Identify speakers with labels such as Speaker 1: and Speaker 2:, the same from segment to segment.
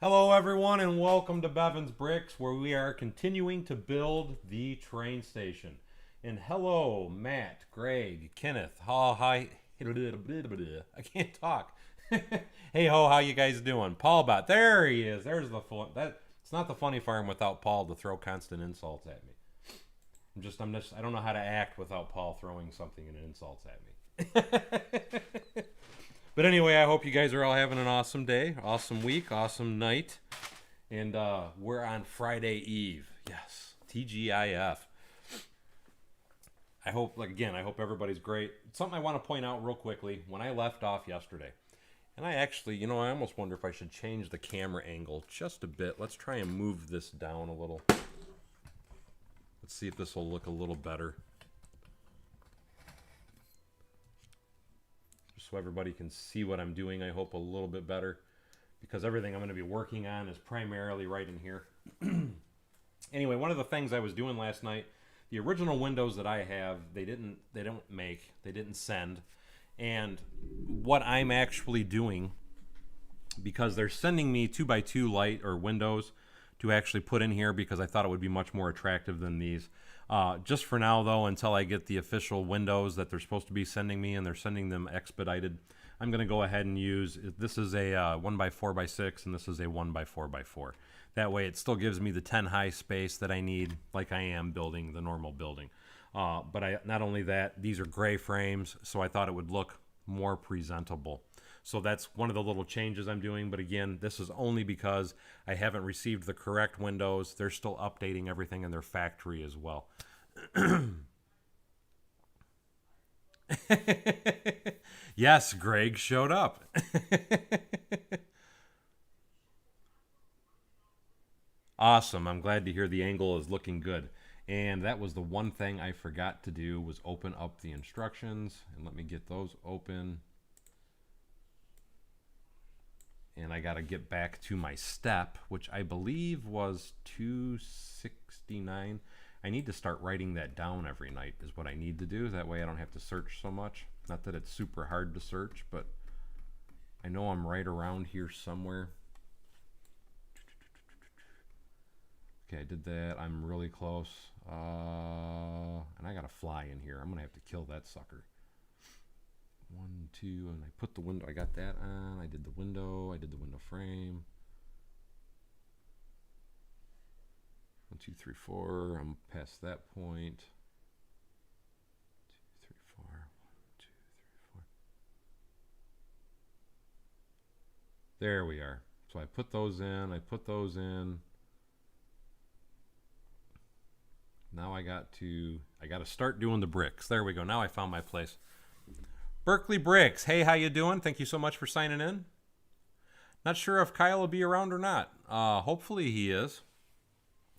Speaker 1: Hello, everyone, and welcome to Bevins Bricks, where we are continuing to build the train station. And hello, Matt, Greg, Kenneth. Oh, hi. I can't talk. Hey ho, how you guys doing? Paul Bot. There he is. There's the fun. It's not the funny farm without Paul to throw constant insults at me. I don't know how to act without Paul throwing something and insults at me. But anyway, I hope you guys are all having an awesome day, awesome week, awesome night. And we're on Friday Eve. Yes, TGIF. I hope everybody's great. Something I want to point out real quickly. When I left off yesterday, and I actually, I almost wonder if I should change the camera angle just a bit. Let's try and move this down a little. Let's see if this will look a little better. So everybody can see what I'm doing, I hope, a little bit better, because everything I'm going to be working on is primarily right in here. Anyway, one of the things I was doing last night, the original windows that I have, they didn't send. And what I'm actually doing, because they're sending me 2x2 light or windows to actually put in here, because I thought it would be much more attractive than these. Just for now, though, until I get the official windows that they're supposed to be sending me, and they're sending them expedited, I'm going to go ahead and use, this is a 1x4x6, and this is a 1x4x4. That way it still gives me the 10 high space that I need, like I am building the normal building. But not only that, these are gray frames, so I thought it would look more presentable. So that's one of the little changes I'm doing. But again, this is only because I haven't received the correct windows. They're still updating everything in their factory as well. Yes, Greg showed up. Awesome. I'm glad to hear the angle is looking good. And that was the one thing I forgot to do, was open up the instructions. And let me get those open. And I got to get back to my step, which I believe was 269. I need to start writing that down every night is what I need to do. That way I don't have to search so much. Not that it's super hard to search, but I know I'm right around here somewhere. Okay, I did that. I'm really close. And I got a fly in here. I'm going to have to kill that sucker. 1, 2, and I put the window, I got that on, I did the window frame. 1, 2, 3, 4, I'm past that point. 2, 3, 4, 1, 2, 3, 4. There we are. So I put those in, Now I got to start doing the bricks. There we go. Now I found my place. Berkeley Bricks. Hey, how you doing? Thank you so much for signing in. Not sure if Kyle will be around or not. Hopefully he is.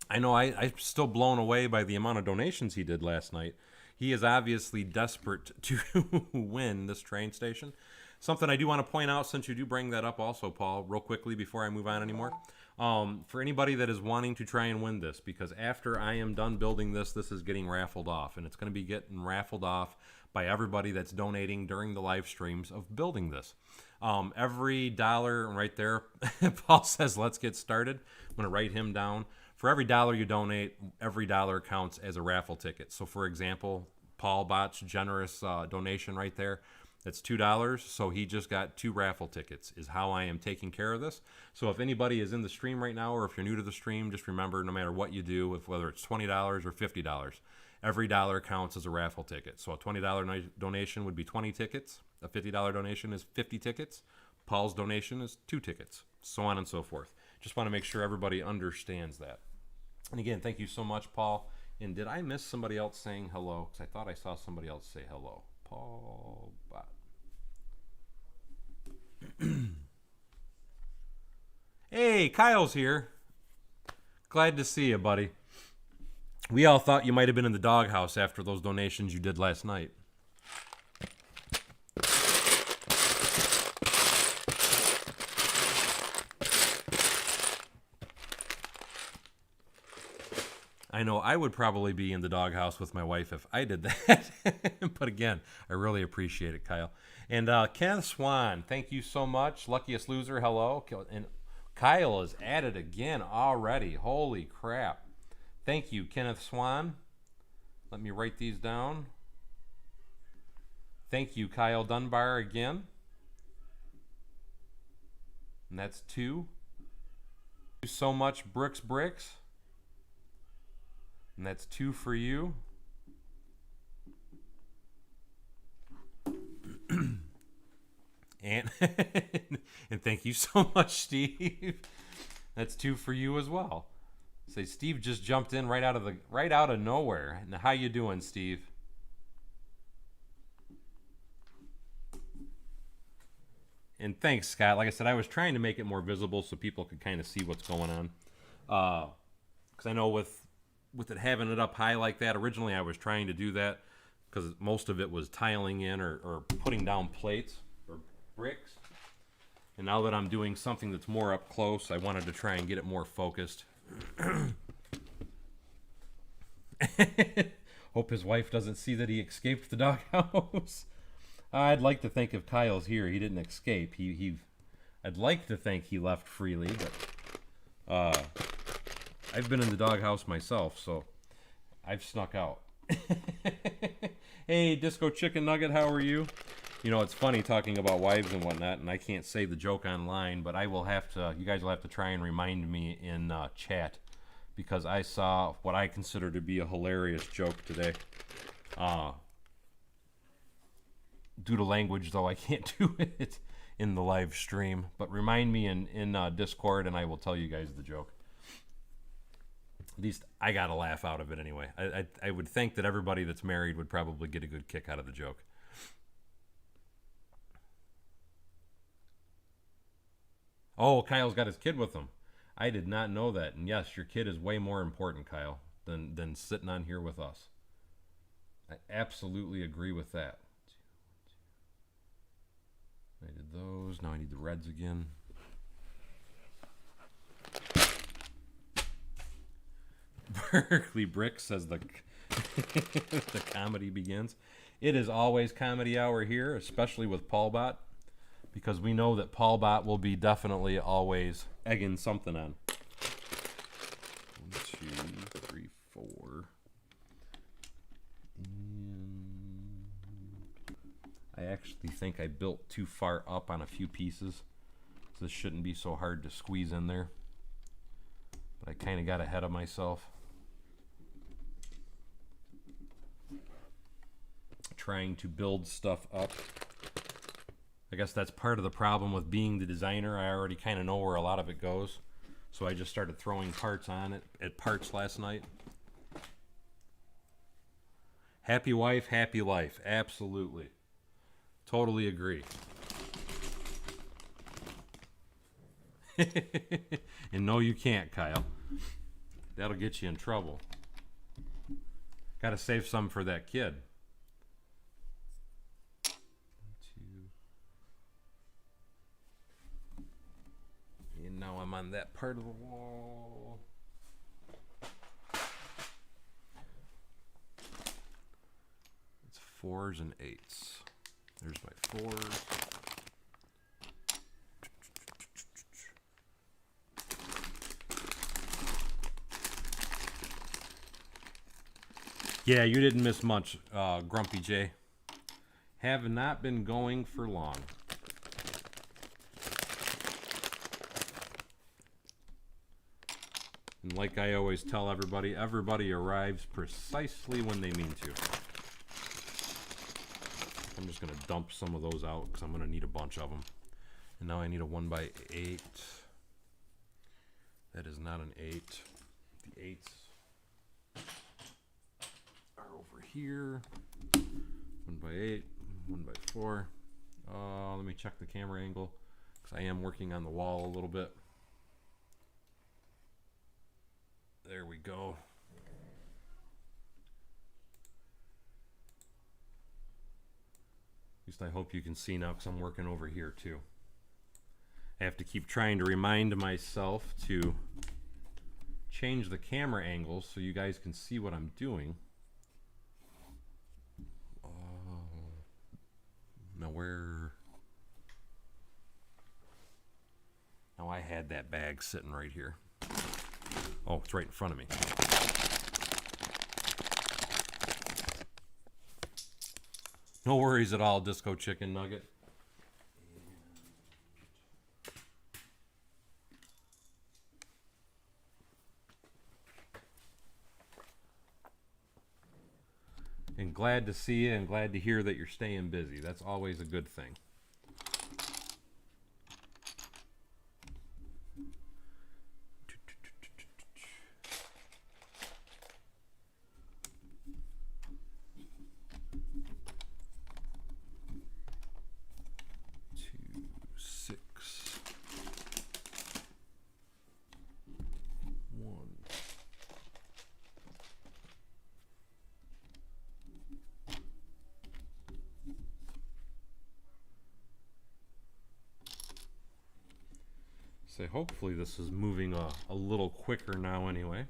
Speaker 1: I know I'm still blown away by the amount of donations he did last night. He is obviously desperate to win this train station. Something I do want to point out, since you do bring that up also, Paul, real quickly before I move on anymore. For anybody that is wanting to try and win this, because after I am done building this, this is getting raffled off. And it's going to be getting raffled off by everybody that's donating during the live streams of building this. Every dollar, right there, Paul says, let's get started. I'm going to write him down. For every dollar you donate, every dollar counts as a raffle ticket. So for example, Paul Bot's generous donation right there, that's $2. So he just got 2 raffle tickets, is how I am taking care of this. So if anybody is in the stream right now, or if you're new to the stream, just remember, no matter what you do, whether it's $20 or $50, every dollar counts as a raffle ticket. So a $20 donation would be 20 tickets. A $50 donation is 50 tickets. Paul's donation is 2 tickets, so on and so forth. Just want to make sure everybody understands that. And again, thank you so much, Paul. And did I miss somebody else saying hello? Because I thought I saw somebody else say hello. Paul Bot. Hey, Kyle's here. Glad to see you, buddy. We all thought you might have been in the doghouse after those donations you did last night. I know I would probably be in the doghouse with my wife if I did that. But again, I really appreciate it, Kyle. And Kenneth Swan, thank you so much. Luckiest Loser, hello. And Kyle is at it again already. Holy crap. Thank you, Kenneth Swan. Let me write these down. Thank you, Kyle Dunbar, again. And that's 2. Thank you so much, Brooks Bricks. And that's 2 for you. And and thank you so much, Steve. That's 2 for you as well. Say Steve just jumped in right out of nowhere. And how you doing, Steve? And thanks, Scott. Like I said, I was trying to make it more visible so people could kind of see what's going on. Because I know with it having it up high like that, originally I was trying to do that because most of it was tiling in or putting down plates or bricks. And now that I'm doing something that's more up close, I wanted to try and get it more focused. Hope his wife doesn't see that he escaped the doghouse. I'd like to think if Kyle's here, he didn't escape. I'd like to think he left freely, but I've been in the doghouse myself, so I've snuck out. Hey, Disco Chicken Nugget, how are you? You know, it's funny talking about wives and whatnot, and I can't say the joke online, but I will have to. You guys will have to try and remind me in chat, because I saw what I consider to be a hilarious joke today. Due to language, though, I can't do it in the live stream. But remind me in Discord, and I will tell you guys the joke. At least I got a laugh out of it anyway. I would think that everybody that's married would probably get a good kick out of the joke. Oh, Kyle's got his kid with him. I did not know that. And yes, your kid is way more important, Kyle, than sitting on here with us. I absolutely agree with that. I did those. Now I need the reds again. Berkeley Bricks says the comedy begins. It is always comedy hour here, especially with Paul Bot, because we know that Paul Bot will be definitely always egging something on. 1, 2, 3, 4. I actually think I built too far up on a few pieces, so this shouldn't be so hard to squeeze in there. But I kind of got ahead of myself. Trying to build stuff up. I guess that's part of the problem with being the designer. I already kind of know where a lot of it goes. So I just started throwing parts on it at parts last night. Happy wife, happy life. Absolutely. Totally agree. And no, you can't, Kyle. That'll get you in trouble. Got to save some for that kid. 2. And now I'm on that part of the wall. It's 4s and 8s. There's my 4s. Yeah, you didn't miss much, Grumpy J. Have not been going for long. And like I always tell everybody, everybody arrives precisely when they mean to. I'm just going to dump some of those out because I'm going to need a bunch of them. And now I need a 1x8. That is not an 8. The 8s are over here. 1x8, 1x4. Let me check the camera angle because I am working on the wall a little bit. There we go. At least I hope you can see now because I'm working over here too. I have to keep trying to remind myself to change the camera angles so you guys can see what I'm doing. Now Now I had that bag sitting right here. Oh, it's right in front of me. No worries at all, Disco Chicken Nugget. And glad to see you and glad to hear that you're staying busy. That's always a good thing. So hopefully this is moving a little quicker now anyway.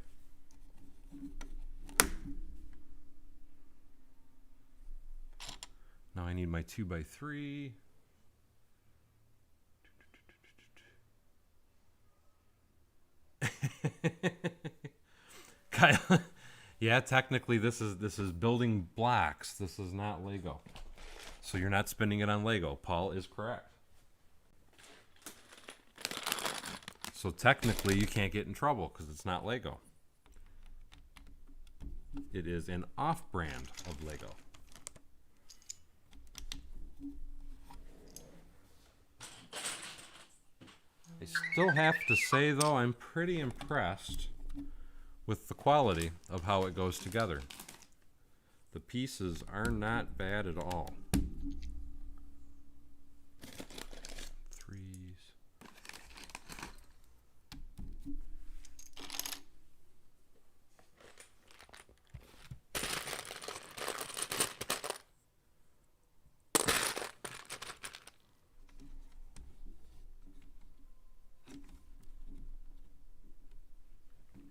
Speaker 1: Now I need my 2x3. Kyle, yeah, technically this is building blocks. This is not Lego. So you're not spending it on Lego. Paul is correct. So technically you can't get in trouble because it's not Lego. It is an off-brand of Lego. I still have to say though, I'm pretty impressed with the quality of how it goes together. The pieces are not bad at all.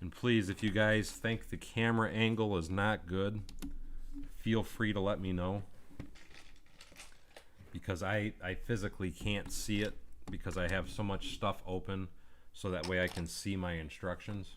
Speaker 1: And please, if you guys think the camera angle is not good, feel free to let me know. Because I physically can't see it because I have so much stuff open, so that way I can see my instructions.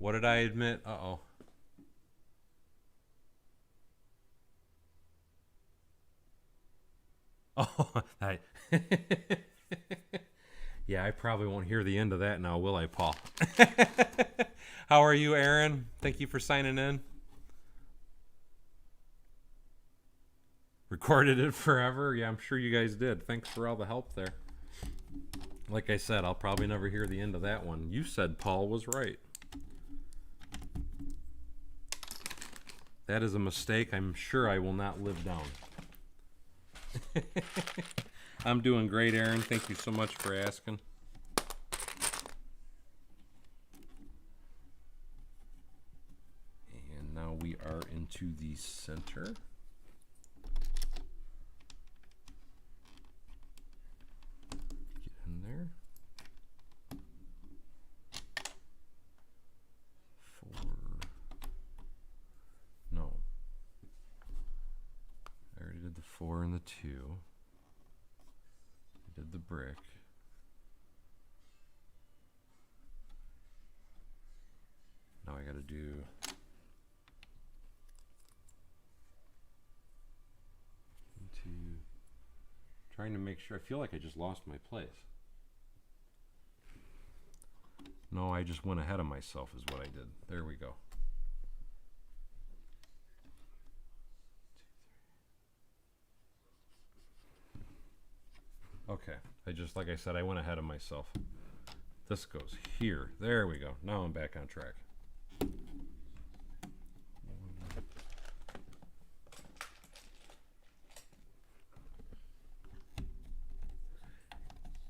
Speaker 1: What did I admit? Uh-oh. Oh, yeah, I probably won't hear the end of that now, will I, Paul? How are you, Aaron? Thank you for signing in. Recorded it forever? Yeah, I'm sure you guys did. Thanks for all the help there. Like I said, I'll probably never hear the end of that one. You said Paul was right. That is a mistake I'm sure I will not live down. I'm doing great, Aaron. Thank you so much for asking. And now we are into the center. Get in there. 4. No. I already did the 4 and the 2. I did the brick. Now I gotta do trying to make sure. I feel like I just lost my place. No, I just went ahead of myself is what I did. There we go. Okay, like I said, I went ahead of myself. This goes here. There we go. Now I'm back on track.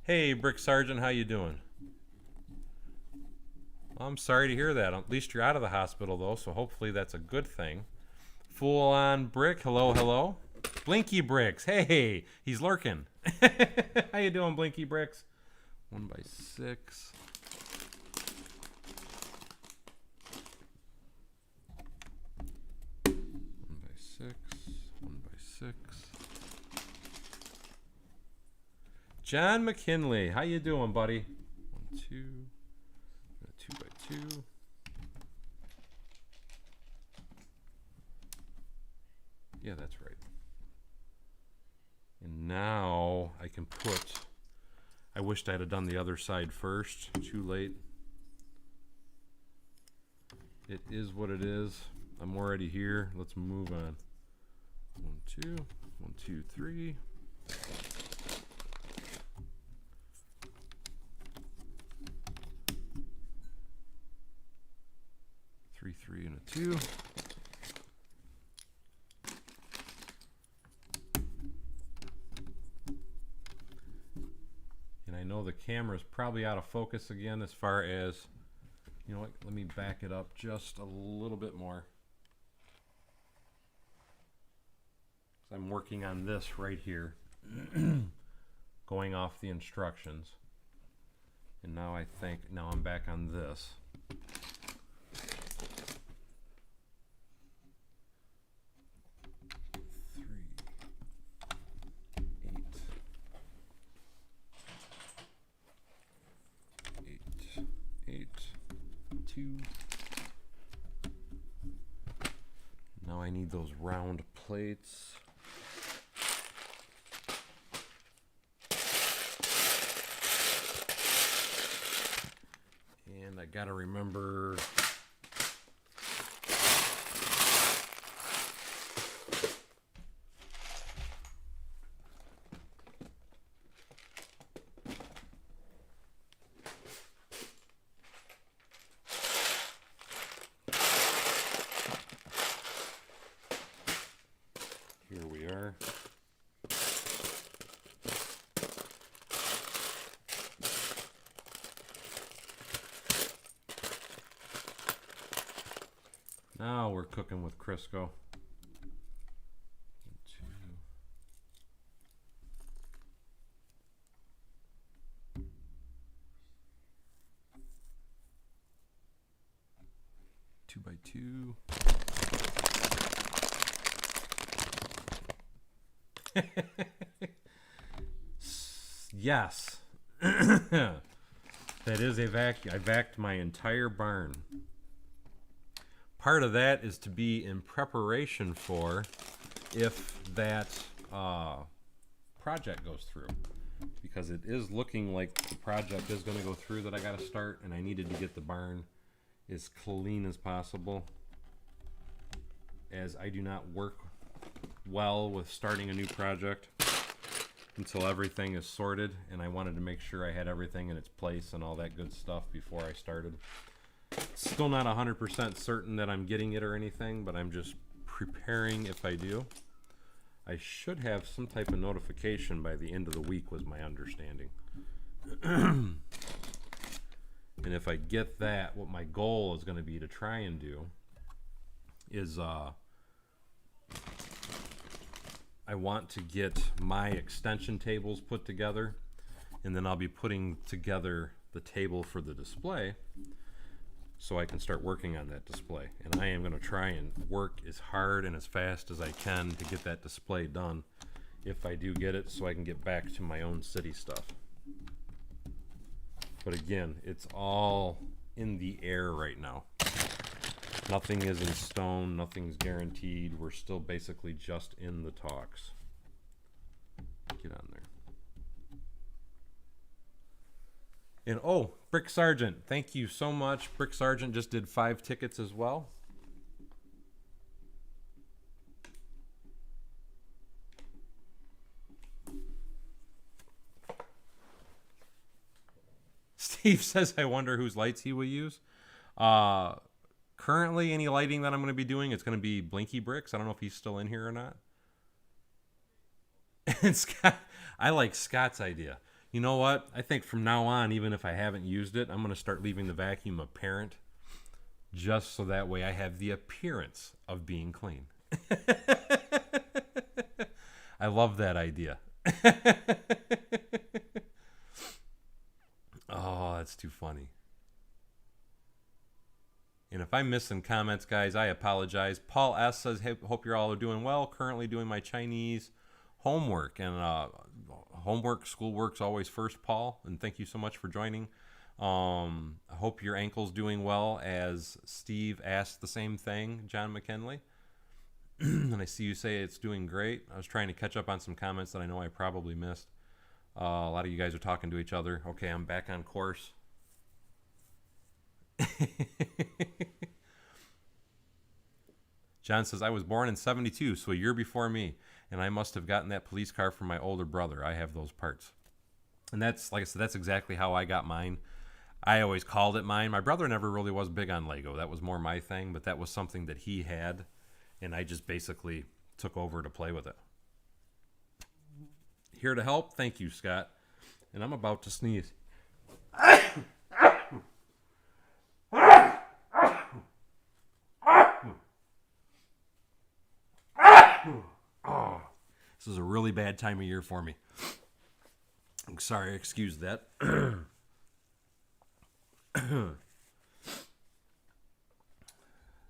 Speaker 1: Hey, Brick Sergeant, how you doing? I'm sorry to hear that. At least you're out of the hospital, though, so hopefully that's a good thing. Full on Brick, hello, hello. Blinky Bricks, hey, he's lurking. How you doing, Blinky Bricks? 1x6. One by six. John McKinley, how you doing, buddy? 1, 2, 2x2. Yeah, that's right. And now I can put, I wished I'd have done the other side first. Too late. It is what it is. I'm already here. Let's move on. 1, 2, 1, 2, 3. 3, 3, and a 2. And I know the camera's probably out of focus again as far as, you know what, let me back it up just a little bit more. I'm working on this right here, going off the instructions. And now I think, now I'm back on this. 3, 8, 8, 2. Now I need those round plates. And I gotta remember here we are. Now we're cooking with Crisco. 1, 2. 2 by 2. Yes. That is a vacuum. I vacuumed my entire barn. Part of that is to be in preparation for if that project goes through, because it is looking like the project is going to go through that I got to start, and I needed to get the barn as clean as possible, as I do not work well with starting a new project until everything is sorted, and I wanted to make sure I had everything in its place and all that good stuff before I started. Still not 100% certain that I'm getting it or anything, but I'm just preparing if I do. I should have some type of notification by the end of the week, was my understanding. And if I get that, what my goal is going to be to try and do is I want to get my extension tables put together, and then I'll be putting together the table for the display, so I can start working on that display. And I am going to try and work as hard and as fast as I can to get that display done, if I do get it, so I can get back to my own city stuff. But again, it's all in the air right now. Nothing is in stone, nothing's guaranteed. We're still basically just in the talks. Get on there. And oh, Brick Sergeant, thank you so much. Brick Sergeant just did 5 tickets as well. Steve says, I wonder whose lights he will use. Currently, any lighting that I'm going to be doing, it's going to be Blinky Bricks. I don't know if he's still in here or not. And Scott, I like Scott's idea. You know what? I think from now on, even if I haven't used it, I'm going to start leaving the vacuum apparent, just so that way I have the appearance of being clean. I love that idea. Oh, that's too funny. And if I'm missing comments, guys, I apologize. Paul S. says, hey, hope you're all doing well. Currently doing my Chinese homework. And homework, schoolwork's always first, Paul. And thank you so much for joining. I hope your ankle's doing well, as Steve asked the same thing, John McKinley. And I see you say it's doing great. I was trying to catch up on some comments that I know I probably missed. A lot of you guys are talking to each other. Okay, I'm back on course. John says, I was born in 72, so a year before me, and I must have gotten that police car from my older brother. I have those parts. And that's, like I said, that's exactly how I got mine. I always called it mine. My brother never really was big on Lego. That was more my thing, but that was something that he had, and I just basically took over to play with it. Here to help. Thank you, Scott. And I'm about to sneeze. Oh, this is a really bad time of year for me. I'm sorry, excuse that.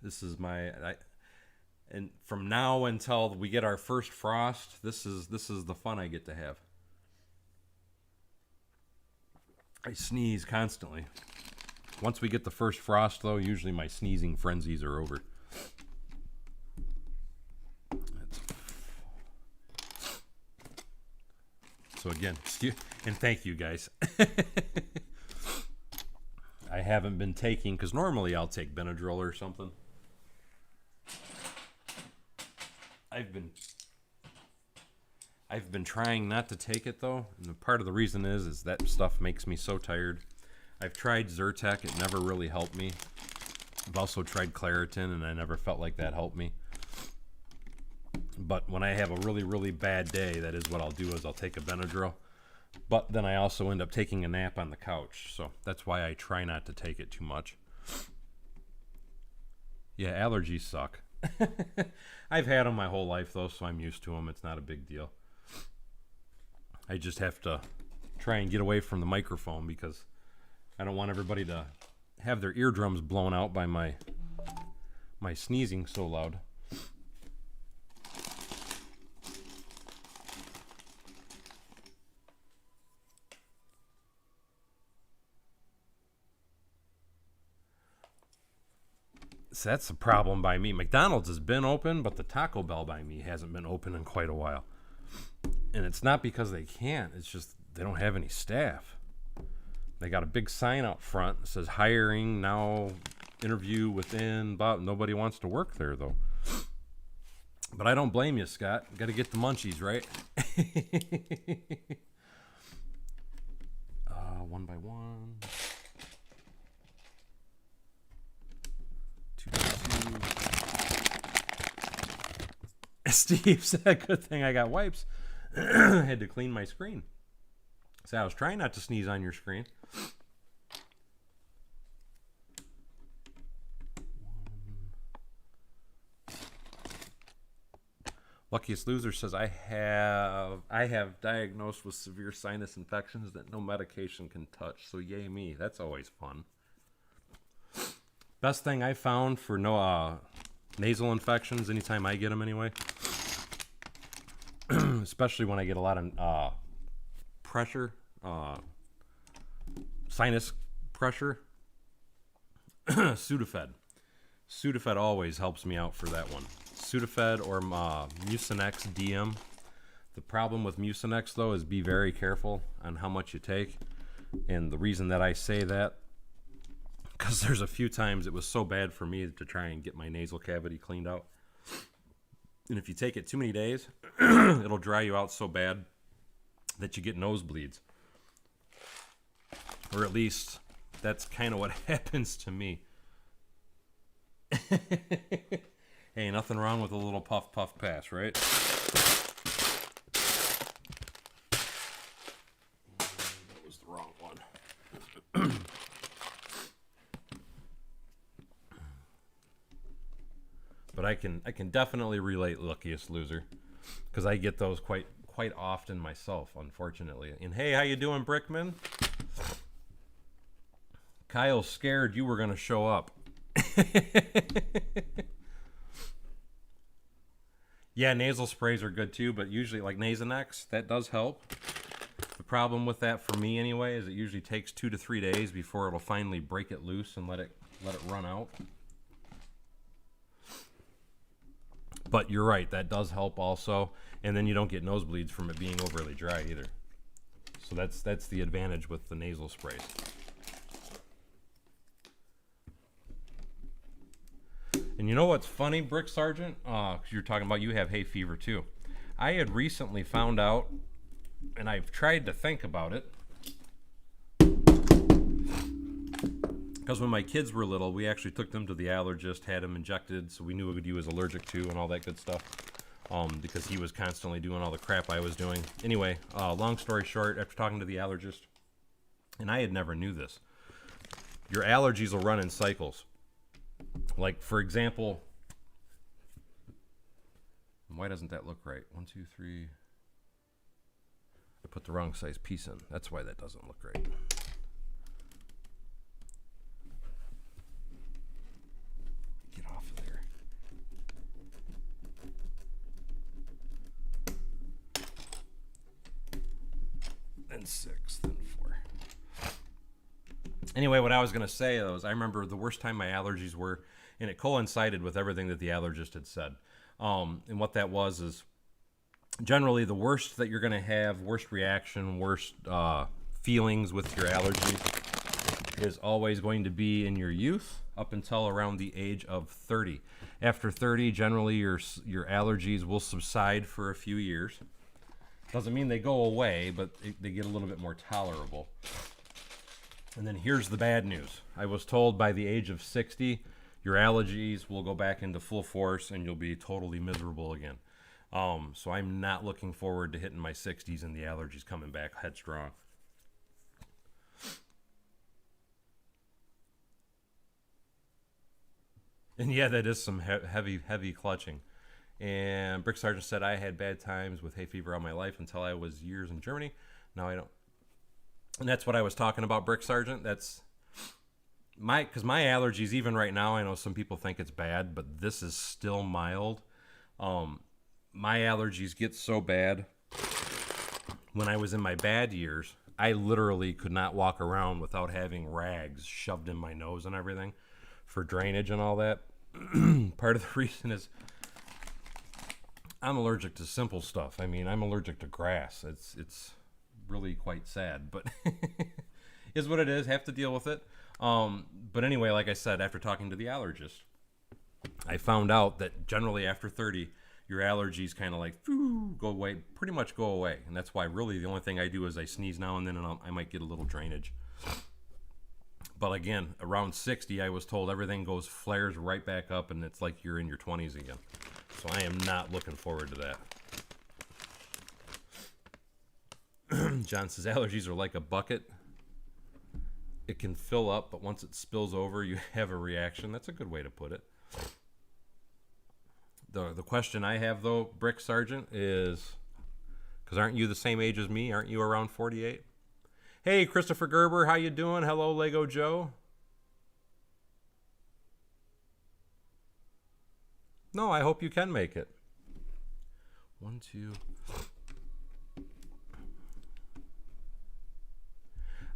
Speaker 1: This is and from now until we get our first frost, this is the fun I get to have. I sneeze constantly. Once we get the first frost, though, usually my sneezing frenzies are over. So again, and thank you guys. I haven't been taking, because normally I'll take Benadryl or something. I've been trying not to take it, though, and part of the reason is that stuff makes me so tired. I've tried Zyrtec, it never really helped me. I've also tried Claritin, and I never felt like that helped me. But when I have a really, really bad day, that is what I'll do, is I'll take a Benadryl. But then I also end up taking a nap on the couch, so that's why I try not to take it too much. Yeah, allergies suck. I've had them my whole life, though, so I'm used to them. It's not a big deal. I just have to try and get away from the microphone, because I don't want everybody to have their eardrums blown out by my sneezing so loud. So that's the problem by me. McDonald's has been open, but the Taco Bell by me hasn't been open in quite a while. And it's not because they can't. It's just they don't have any staff. They got a big sign out front that says hiring now, interview within, but nobody wants to work there, though. But I don't blame you, Scott. Got to get the munchies, right? One by one. Steve said, good thing I got wipes. I had to clean my screen. So I was trying not to sneeze on your screen. Luckiest Loser says, I have diagnosed with severe sinus infections that no medication can touch. So yay me. That's always fun. Best thing I found for no nasal infections, anytime I get them anyway, especially when I get a lot of pressure, sinus pressure, Sudafed. Sudafed always helps me out for that one. Sudafed or Mucinex DM. The problem with Mucinex, though, is be very careful on how much you take. And the reason that I say that, because there's a few times it was so bad for me to try and get my nasal cavity cleaned out. And if you take it too many days, it'll dry you out so bad that you get nosebleeds. Or at least that's kind of what happens to me. Hey, nothing wrong with a little puff, puff, pass, right? But I can definitely relate, luckiest loser, because I get those quite often myself, unfortunately. And hey, how you doing, Brickman? Kyle's scared you were gonna show up. Yeah, nasal sprays are good too, but usually like Nasonex, that does help. The problem with that for me anyway is it usually takes 2 to 3 days before it'll finally break it loose and let it run out. But you're right, that does help also, and then you don't get nosebleeds from it being overly dry either. So that's the advantage with the nasal sprays. And you know what's funny, Brick Sergeant? Because you're talking about you have hay fever too. I had recently found out, and I've tried to think about it, because when my kids were little, we actually took them to the allergist, had them injected, so we knew what he was allergic to and all that good stuff, because he was constantly doing all the crap I was doing. Anyway, long story short, after talking to the allergist, and I had never knew this, your allergies will run in cycles. Like, for example, why doesn't that look right? 1, 2, 3. I put the wrong size piece in. That's why that doesn't look right. Get off of there. Then 6, then 4. Anyway, what I was going to say was I remember the worst time my allergies were, and it coincided with everything that the allergist had said. And what that was is generally the worst that you're going to have, worst reaction, worst feelings with your allergy is always going to be in your youth up until around the age of 30. After 30, generally your allergies will subside for a few years. Doesn't mean they go away, but they get a little bit more tolerable. And then here's the bad news. I was told by the age of 60, your allergies will go back into full force and you'll be totally miserable again. So I'm not looking forward to hitting my 60s and the allergies coming back headstrong. And yeah, that is some heavy clutching. And Brick Sergeant said, I had bad times with hay fever all my life until I was years in Germany. Now I don't. And that's what I was talking about, Brick Sergeant. That's because my allergies, even right now, I know some people think it's bad, but this is still mild. My allergies get so bad. When I was in my bad years, I literally could not walk around without having rags shoved in my nose and everything for drainage and all that. Part of the reason is I'm allergic to simple stuff. I mean, I'm allergic to grass. It's really quite sad, but is what it is. Have to deal with it. But anyway, like I said, after talking to the allergist, I found out that generally after 30, your allergies kind of like go away, pretty much go away. And that's why really the only thing I do is I sneeze now and then, and I might get a little drainage. But again, around 60, I was told everything flares right back up, and it's like you're in your 20s again. So I am not looking forward to that. John says allergies are like a bucket. It can fill up, but once it spills over, you have a reaction. That's a good way to put it. The question I have, though, Brick Sergeant, is, because aren't you the same age as me? Aren't you around 48? Hey, Christopher Gerber, how you doing? Hello, Lego Joe. No, I hope you can make it. 1, 2.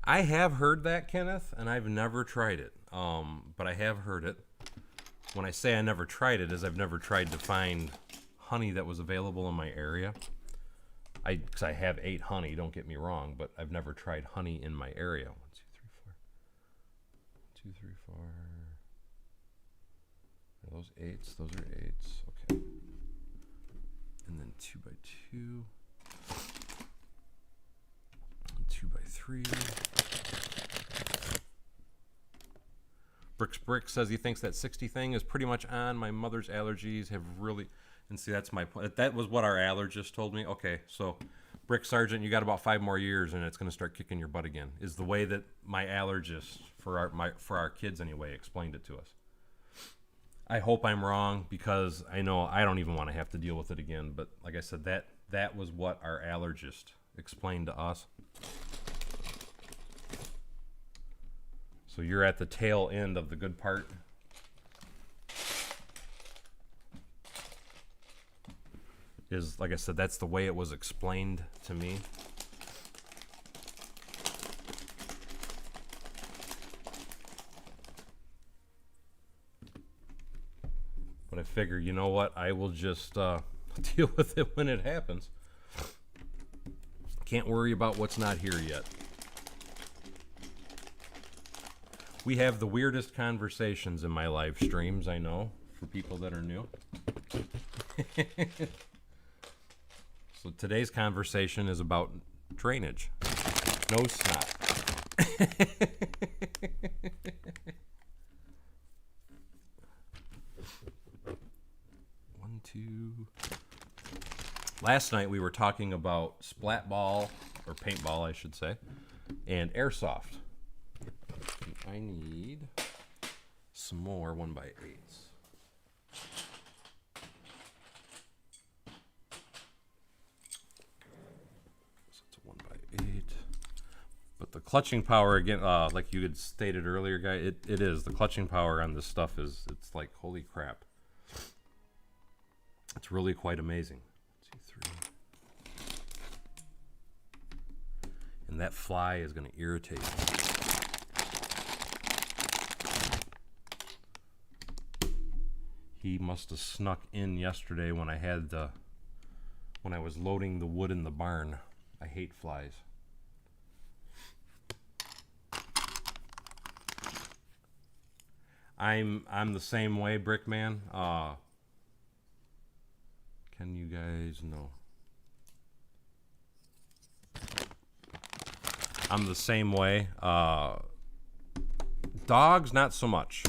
Speaker 1: I have heard that, Kenneth, and I've never tried it. But I have heard it. When I say I never tried it, is I've never tried to find honey that was available in my area. Because I have 8 honey, don't get me wrong, but I've never tried honey in my area. 1, 2, 3, 4. 1, 2, 3, 4. Are those 8s? Those are 8s. Okay. And then 2 by 2. 2 by 3. Brick says he thinks that 60 thing is pretty much on. My mother's allergies have really... And see, that's my point. That was what our allergist told me. Okay, so Brick Sergeant, you got about 5 more years, and it's going to start kicking your butt again. Is the way that my allergist for our kids anyway explained it to us. I hope I'm wrong, because I know I don't even want to have to deal with it again. But like I said, that was what our allergist explained to us. So you're at the tail end of the good part. Is, like I said, that's the way it was explained to me. But I figure, you know what? I will just deal with it when it happens. Can't worry about what's not here yet. We have the weirdest conversations in my live streams, I know, for people that are new. So today's conversation is about drainage. No snot. One, two. Last night we were talking about splat ball, or paintball, I should say, and airsoft. I need some more 1x8s. So it's a 1x8. But the clutching power, again, like you had stated earlier, guy, it is. The clutching power on this stuff is, it's like, holy crap. It's really quite amazing. 1, 2, 3. And that fly is going to irritate me. He must have snuck in yesterday when when I was loading the wood in the barn. I hate flies. I'm the same way, Brickman. Can you guys know? I'm the same way. Dogs, not so much.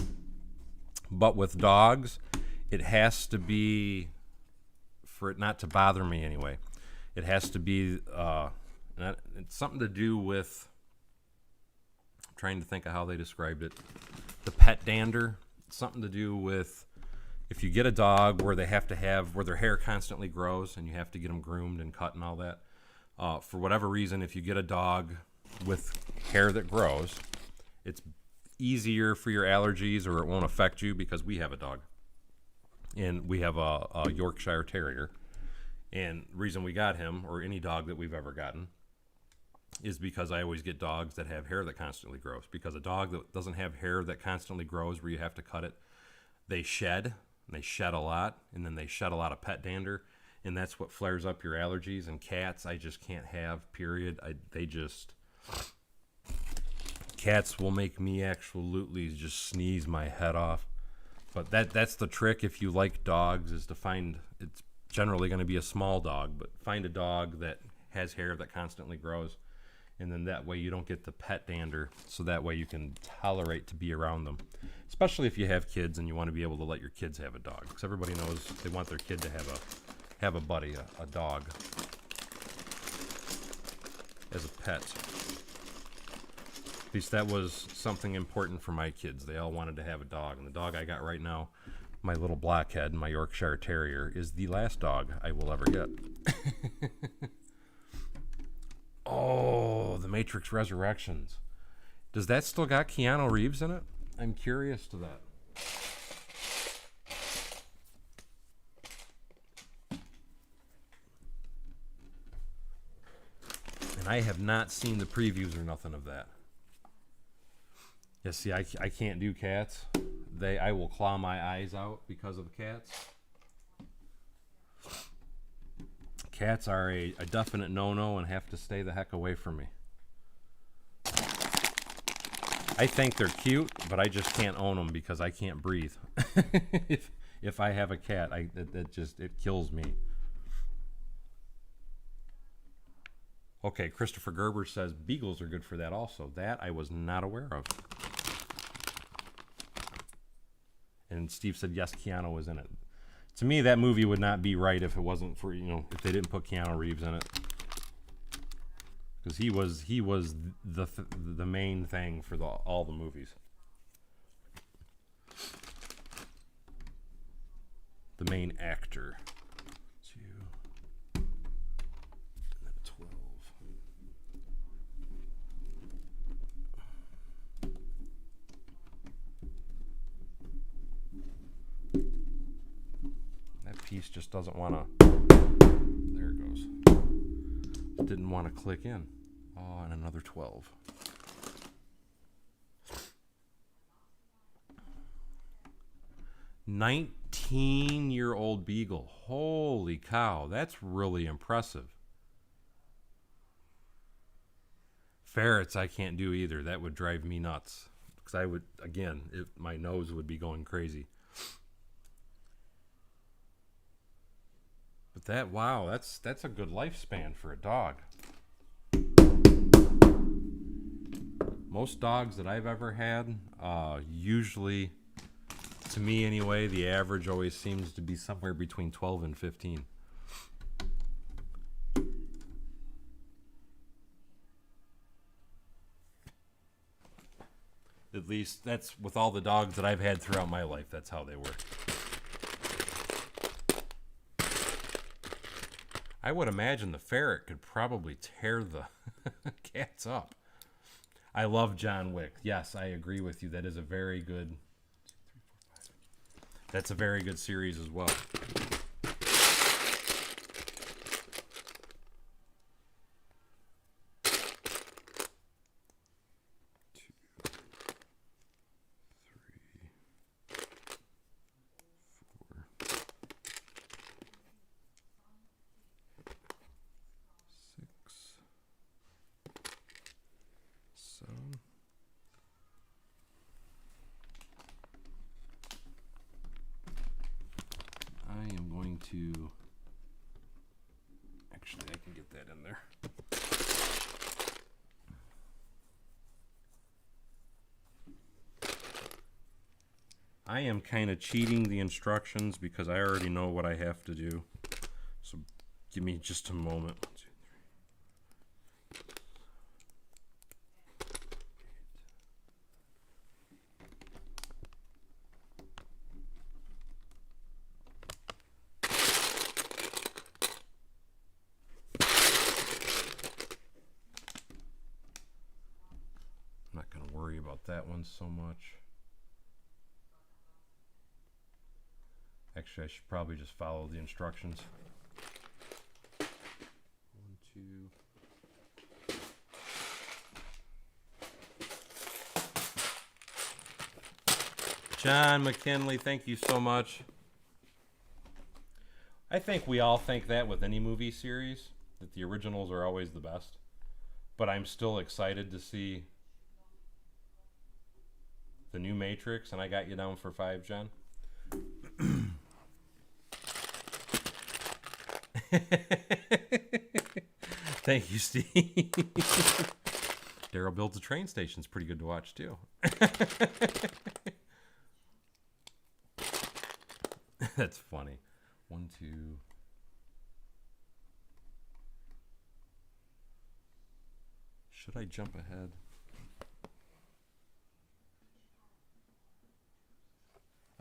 Speaker 1: But with dogs, it has to be, for it not to bother me anyway, it has to be, it's something to do with, I'm trying to think of how they described it, the pet dander. It's something to do with, if you get a dog where they have to have, where their hair constantly grows and you have to get them groomed and cut and all that, for whatever reason, if you get a dog with hair that grows, it's easier for your allergies, or it won't affect you, because we have a dog. And we have a Yorkshire Terrier. And the reason we got him, or any dog that we've ever gotten, is because I always get dogs that have hair that constantly grows. Because a dog that doesn't have hair that constantly grows, where you have to cut it, they shed. And they shed a lot. And then they shed a lot of pet dander. And that's what flares up your allergies. And cats, I just can't have, period. Cats will make me absolutely just sneeze my head off. But that's the trick if you like dogs, is to find, it's generally going to be a small dog, but find a dog that has hair that constantly grows. And then that way you don't get the pet dander, so that way you can tolerate to be around them. Especially if you have kids and you want to be able to let your kids have a dog. Because everybody knows they want their kid to have a buddy, a dog, as a pet. At least that was something important for my kids. They all wanted to have a dog. And the dog I got right now, my little blockhead, my Yorkshire Terrier, is the last dog I will ever get. Oh, The Matrix Resurrections. Does that still got Keanu Reeves in it? I'm curious to that. And I have not seen the previews or nothing of that. Yeah, see, I can't do cats. I will claw my eyes out because of cats. Cats are a definite no-no and have to stay the heck away from me. I think they're cute, but I just can't own them because I can't breathe. if I have a cat, it kills me. Okay, Christopher Gerber says beagles are good for that also. That I was not aware of. And Steve said, yes, Keanu was in it. To me, that movie would not be right if it wasn't for, if they didn't put Keanu Reeves in it. Because he was the main thing for all the movies. the main actor. 2, and then a 12. That piece just doesn't want to. There it goes. Didn't want to click in. Oh, and another 12. "19-year-old beagle." Holy cow, that's really impressive. Ferrets I can't do either. That would drive me nuts. Because I would, again, my nose would be going crazy. But that, wow, that's a good lifespan for a dog. Most dogs that I've ever had, usually, to me anyway, the average always seems to be somewhere between 12 and 15. At least that's with all the dogs that I've had throughout my life. That's how they were. I would imagine the ferret could probably tear the cats up. I love John Wick. Yes, I agree with you. That is a very good. That's a very good series as well. Actually, I can get that in there. I am kind of cheating the instructions because I already know what I have to do. So give me just a moment. 1, 2, 3. I'm not going to worry about that one so much. Actually, I should probably just follow the instructions. 1, 2. John McKinley, thank you so much. I think we all think that with any movie series, that the originals are always the best. But I'm still excited to see the new Matrix, and I got you down for 5, John. Thank you, Steve. Daryl Builds a Train Station is pretty good to watch too. That's funny. 1, 2. Should I jump ahead?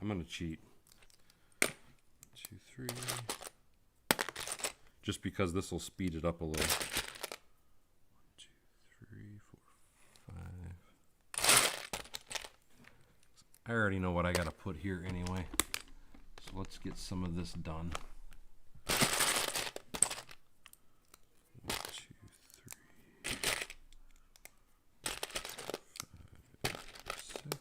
Speaker 1: I'm gonna cheat. 2, 3. Just because this will speed it up a little. 1, 2, 3, 4, 5. I already know what I gotta put here anyway. So let's get some of this done. 1, 2, 3, 5, 6.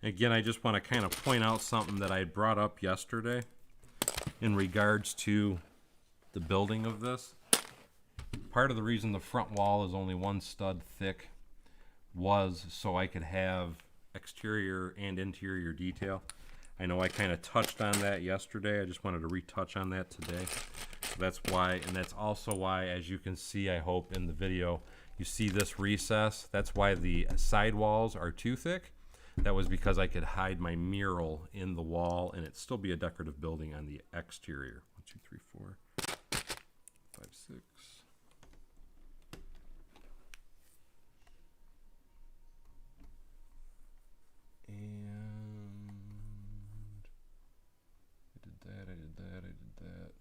Speaker 1: Again, I just want to kind of point out something that I brought up yesterday in regards to the building of this. Part of the reason the front wall is only 1 stud thick was so I could have exterior and interior detail. I know I kind of touched on that yesterday. I just wanted to retouch on that today. So that's why, and that's also why, as you can see, I hope in the video, you see this recess. That's why the side walls are too thick. That was because I could hide my mural in the wall and it'd still be a decorative building on the exterior. 1, 2, 3, 4, 5, 6. And I did that, I did that, I did that.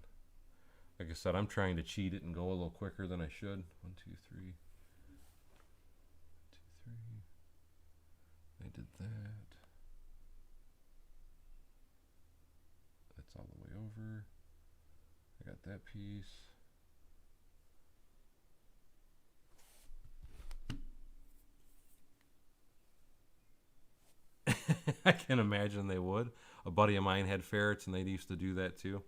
Speaker 1: Like I said, I'm trying to cheat it and go a little quicker than I should. 1, 2, 3. 2, 3. I did that. That's all the way over. I got that piece. I can imagine they would. A buddy of mine had ferrets and they used to do that too.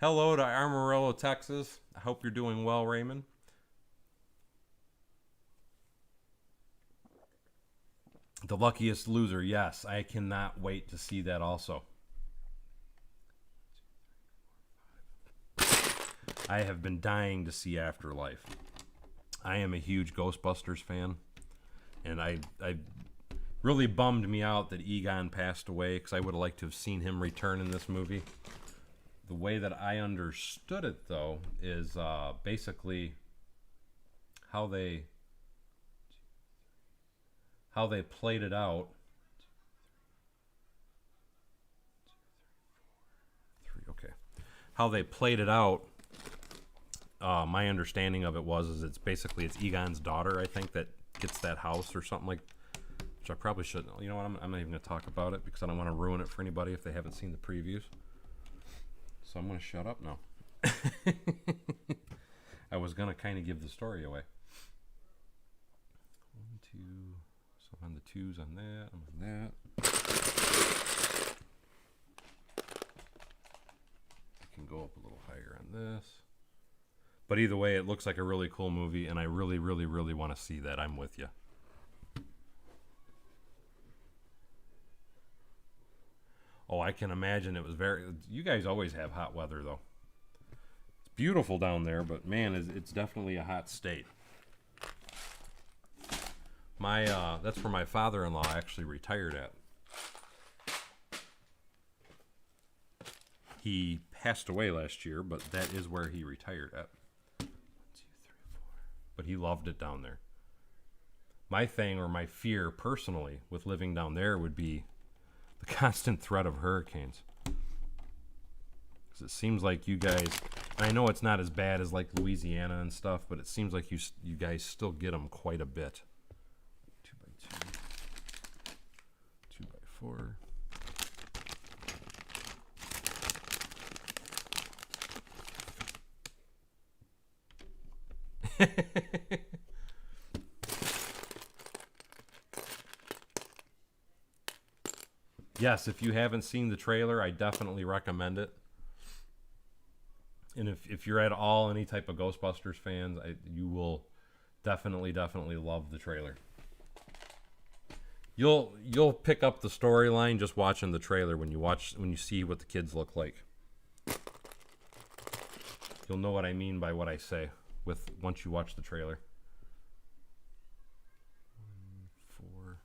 Speaker 1: Hello to Amarillo, Texas. I hope you're doing well, Raymond. The Luckiest Loser. Yes, I cannot wait to see that also. I have been dying to see Afterlife. I am a huge Ghostbusters fan, and I really bummed me out that Egon passed away because I would have liked to have seen him return in this movie. The way that I understood it, though, is basically how they played it out. 3, okay. How they played it out. My understanding of it is it's Egon's daughter, I think, that gets that house or something like. Which I probably shouldn't. You know what? I'm not even going to talk about it because I don't want to ruin it for anybody if they haven't seen the previews. So I'm going to shut up now. I was going to kind of give the story away. 1, 2. So I'm on the 2s on that. I'm on that. I can go up a little higher on this. But either way, it looks like a really cool movie, and I really, really, really want to see that. I'm with you. Oh, I can imagine it was you guys always have hot weather, though. It's beautiful down there, but man, it's definitely a hot state. That's where my father-in-law actually retired at. He passed away last year, but that is where he retired at. 1, 2, 3, 4. But he loved it down there. My thing, or my fear personally, with living down there would be the constant threat of hurricanes. Because it seems like you guys, I know it's not as bad as like Louisiana and stuff, but it seems like you guys still get them quite a bit. 2 by 2, 2 by 4. Yes, if you haven't seen the trailer, I definitely recommend it. And if you're at all any type of Ghostbusters fans, you will definitely love the trailer. You'll pick up the storyline just watching the trailer when you see what the kids look like. You'll know what I mean by what I say once you watch the trailer. 1, 4.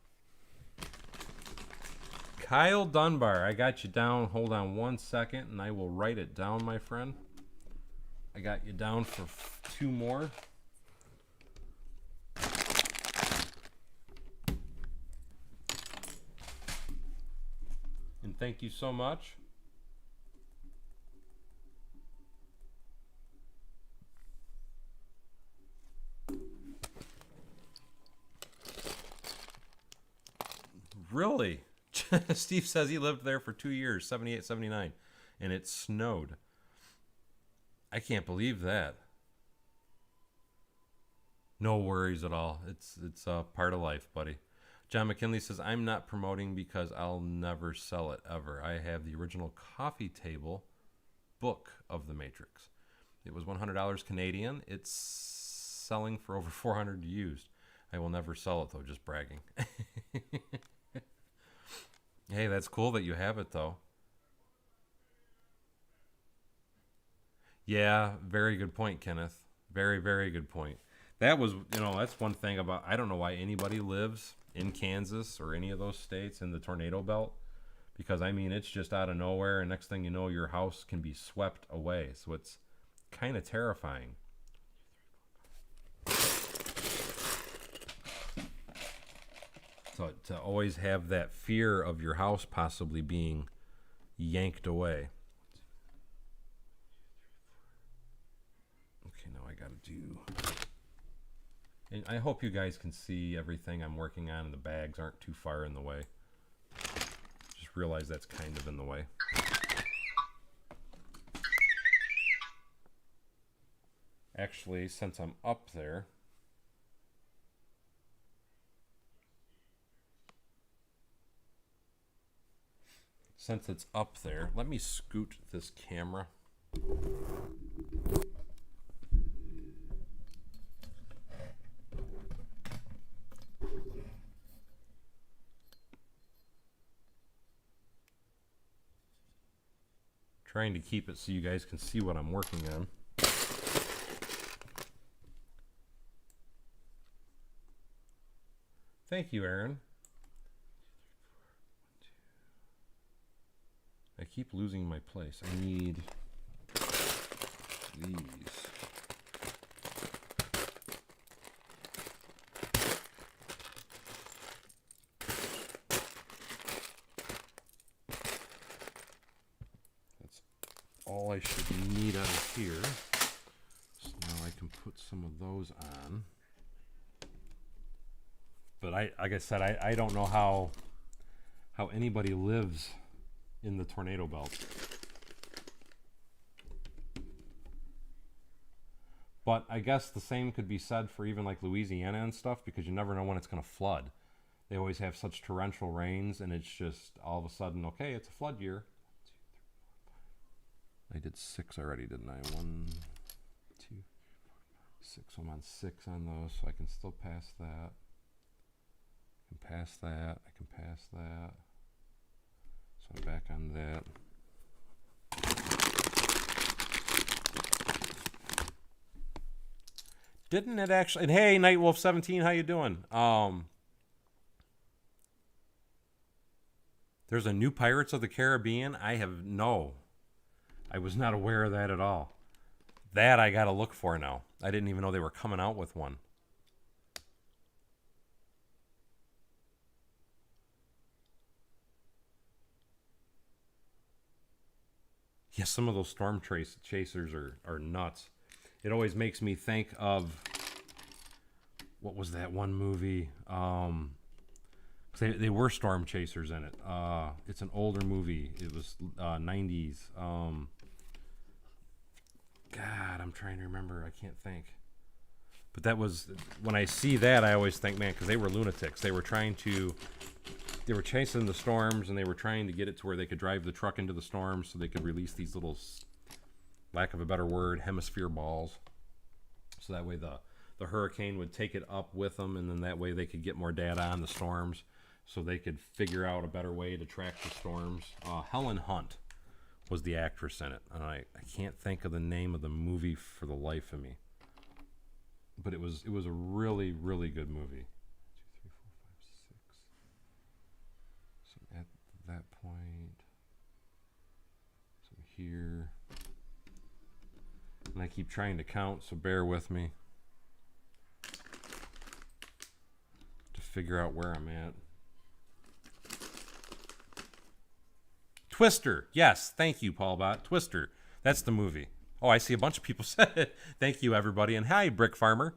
Speaker 1: Kyle Dunbar, I got you down. Hold on 1 second, and I will write it down, my friend. I got you down for 2 more. And thank you so much. Really? Steve says he lived there for 2 years, 78, 79, and it snowed. I can't believe that. No worries at all. It's a part of life, buddy. John McKinley says, I'm not promoting because I'll never sell it ever. I have the original coffee table book of The Matrix. It was $100 Canadian. It's selling for over $400 used. I will never sell it, though, just bragging. Hey, that's cool that you have it, though. Yeah, very good point, Kenneth. Very, very good point. That was, that's one thing I don't know why anybody lives in Kansas or any of those states in the tornado belt, because I mean it's just out of nowhere, and next thing you know, your house can be swept away. So it's kind of terrifying. So to always have that fear of your house possibly being yanked away. Okay, now I gotta do. And I hope you guys can see everything I'm working on and the bags aren't too far in the way. Just realize that's kind of in the way. Actually, since I'm up there, let me scoot this camera. Trying to keep it so you guys can see what I'm working on. Thank you, Aaron. I keep losing my place. I need these. That's all I should need out of here. So now I can put some of those on. But like I said, I don't know how anybody lives in the tornado belt. But I guess the same could be said for even like Louisiana and stuff, because you never know when it's going to flood. They always have such torrential rains, and it's just all of a sudden, okay, it's a flood year. I did 6 already, didn't I? 1, 2, 6. I'm on 6 on those, so I can still pass that. I can pass that. I can pass that. So I'm back on that. Didn't it actually? And hey, Nightwolf17, how you doing? There's a new Pirates of the Caribbean. I was not aware of that at all. That I gotta look for now. I didn't even know they were coming out with one. Yeah, some of those storm chasers are nuts. It always makes me think of, what was that one movie? They were storm chasers in it. It's an older movie. It was 90s. God, I'm trying to remember. I can't think. But that was, when I see that, I always think, man, because they were lunatics. They were chasing the storms, and they were trying to get it to where they could drive the truck into the storms so they could release these little, lack of a better word, hemisphere balls. So that way the hurricane would take it up with them, and then that way they could get more data on the storms so they could figure out a better way to track the storms. Helen Hunt was the actress in it. And I can't think of the name of the movie for the life of me. But it was a really, really good movie. 2, 3, 4, 5, 6. So at that point, so here, and I keep trying to count, so bear with me to figure out where I'm at. Twister, yes, thank you, Paulbot. Twister, that's the movie. Oh, I see a bunch of people said it. Thank you, everybody. And hi, Brick Farmer.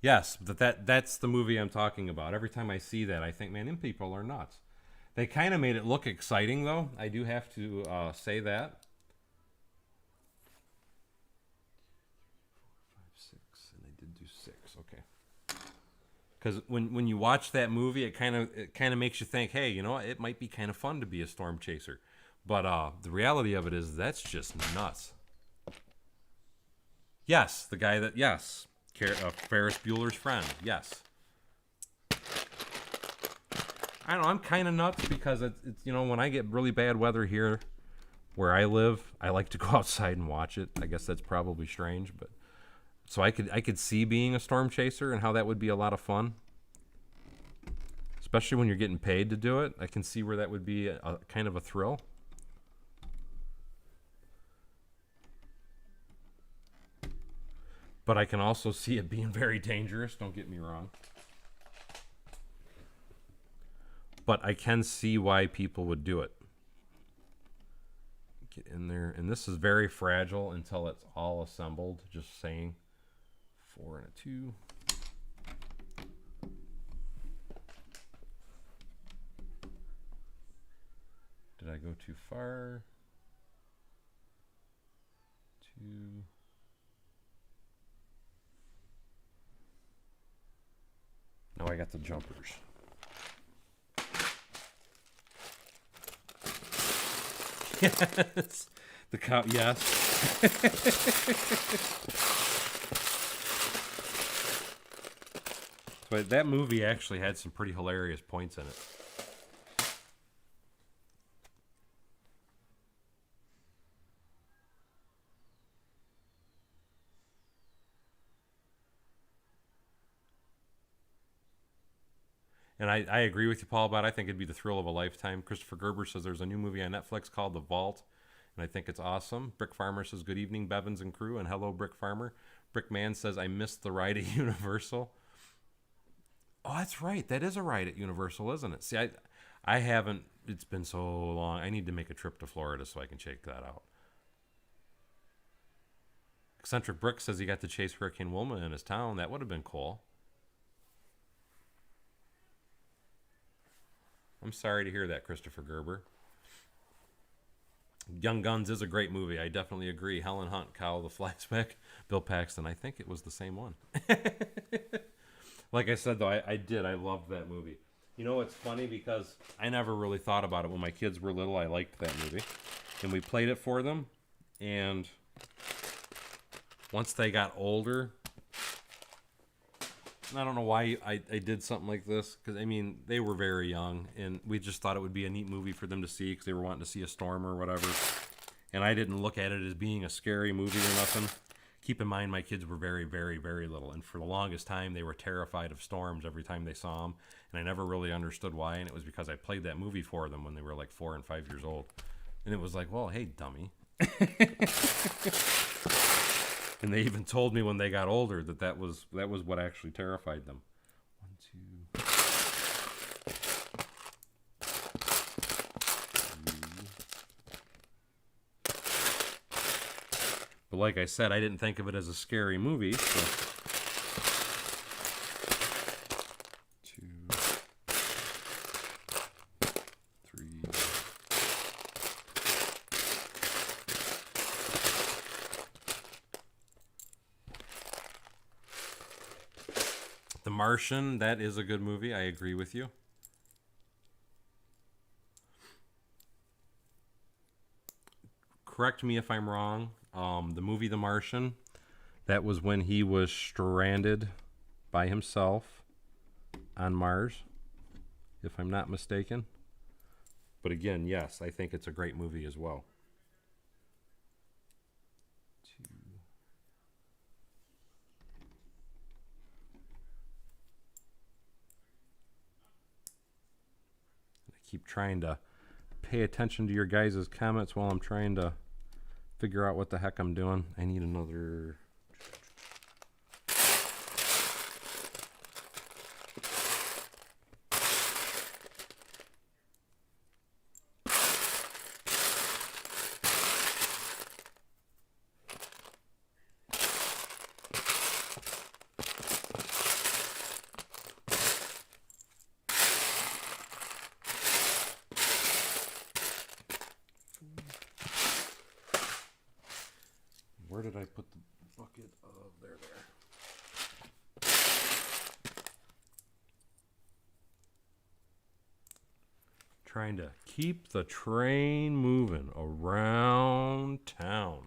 Speaker 1: Yes, that's the movie I'm talking about. Every time I see that, I think, man, them people are nuts. They kind of made it look exciting, though. I do have to say that. 5, 6, and I did do 6. Okay. Because when you watch that movie, it kind of makes you think, hey, you know, it might be kind of fun to be a storm chaser. But the reality of it is that's just nuts. Yes, the guy that, yes, Ferris Bueller's friend, yes. I don't know, I'm kind of nuts because it's, you know, when I get really bad weather here where I live, I like to go outside and watch it. I guess that's probably strange, but so I could see being a storm chaser and how that would be a lot of fun. especially when you're getting paid to do it. I can see where that would be a kind of a thrill. But I can also see it being very dangerous, don't get me wrong. But I can see why people would do it. Get in there. And this is very fragile until it's all assembled. Just saying. 4 and a 2. Did I go too far? 2. Now I got the jumpers. Yes. The cow, yes. But that movie actually had some pretty hilarious points in it. And I agree with you, Paul, about it. I think it'd be the thrill of a lifetime. Christopher Gerber says there's a new movie on Netflix called The Vault, and I think it's awesome. Brick Farmer says, good evening, Bevins and crew, and hello, Brick Farmer. Brick Man says, I missed the ride at Universal. Oh, that's right. That is a ride at Universal, isn't it? See, I haven't. It's been so long. I need to make a trip to Florida so I can check that out. Eccentric Brick says he got to chase Hurricane Wilma in his town. That would have been cool. I'm sorry to hear that, Christopher Gerber. Young Guns is a great movie. I definitely agree. Helen Hunt, Kyle the Flashback, Bill Paxton. I think it was the same one. Like I said, though, I loved that movie. You know, it's funny because I never really thought about it when my kids were little. I liked that movie. And we played it for them. And once they got older, I don't know why I did something like this. Because, I mean, they were very young. And we just thought it would be a neat movie for them to see because they were wanting to see a storm or whatever. And I didn't look at it as being a scary movie or nothing. Keep in mind, my kids were very, very, very little. And for the longest time, they were terrified of storms every time they saw them. And I never really understood why. And it was because I played that movie for them when they were like 4 and 5 years old. And it was like, well, hey, dummy. And they even told me when they got older that was what actually terrified them. 1, 2, 3. But like I said, I didn't think of it as a scary movie. So 2, 3. The Martian, that is a good movie. I agree with you. Correct me if I'm wrong. The movie The Martian, that was when he was stranded by himself on Mars, if I'm not mistaken. But again, yes, I think it's a great movie as well. 2. I keep trying to pay attention to your guys' comments while I'm trying to figure out what the heck I'm doing. I need another. Where did I put the bucket of there? Trying to keep the train moving around town.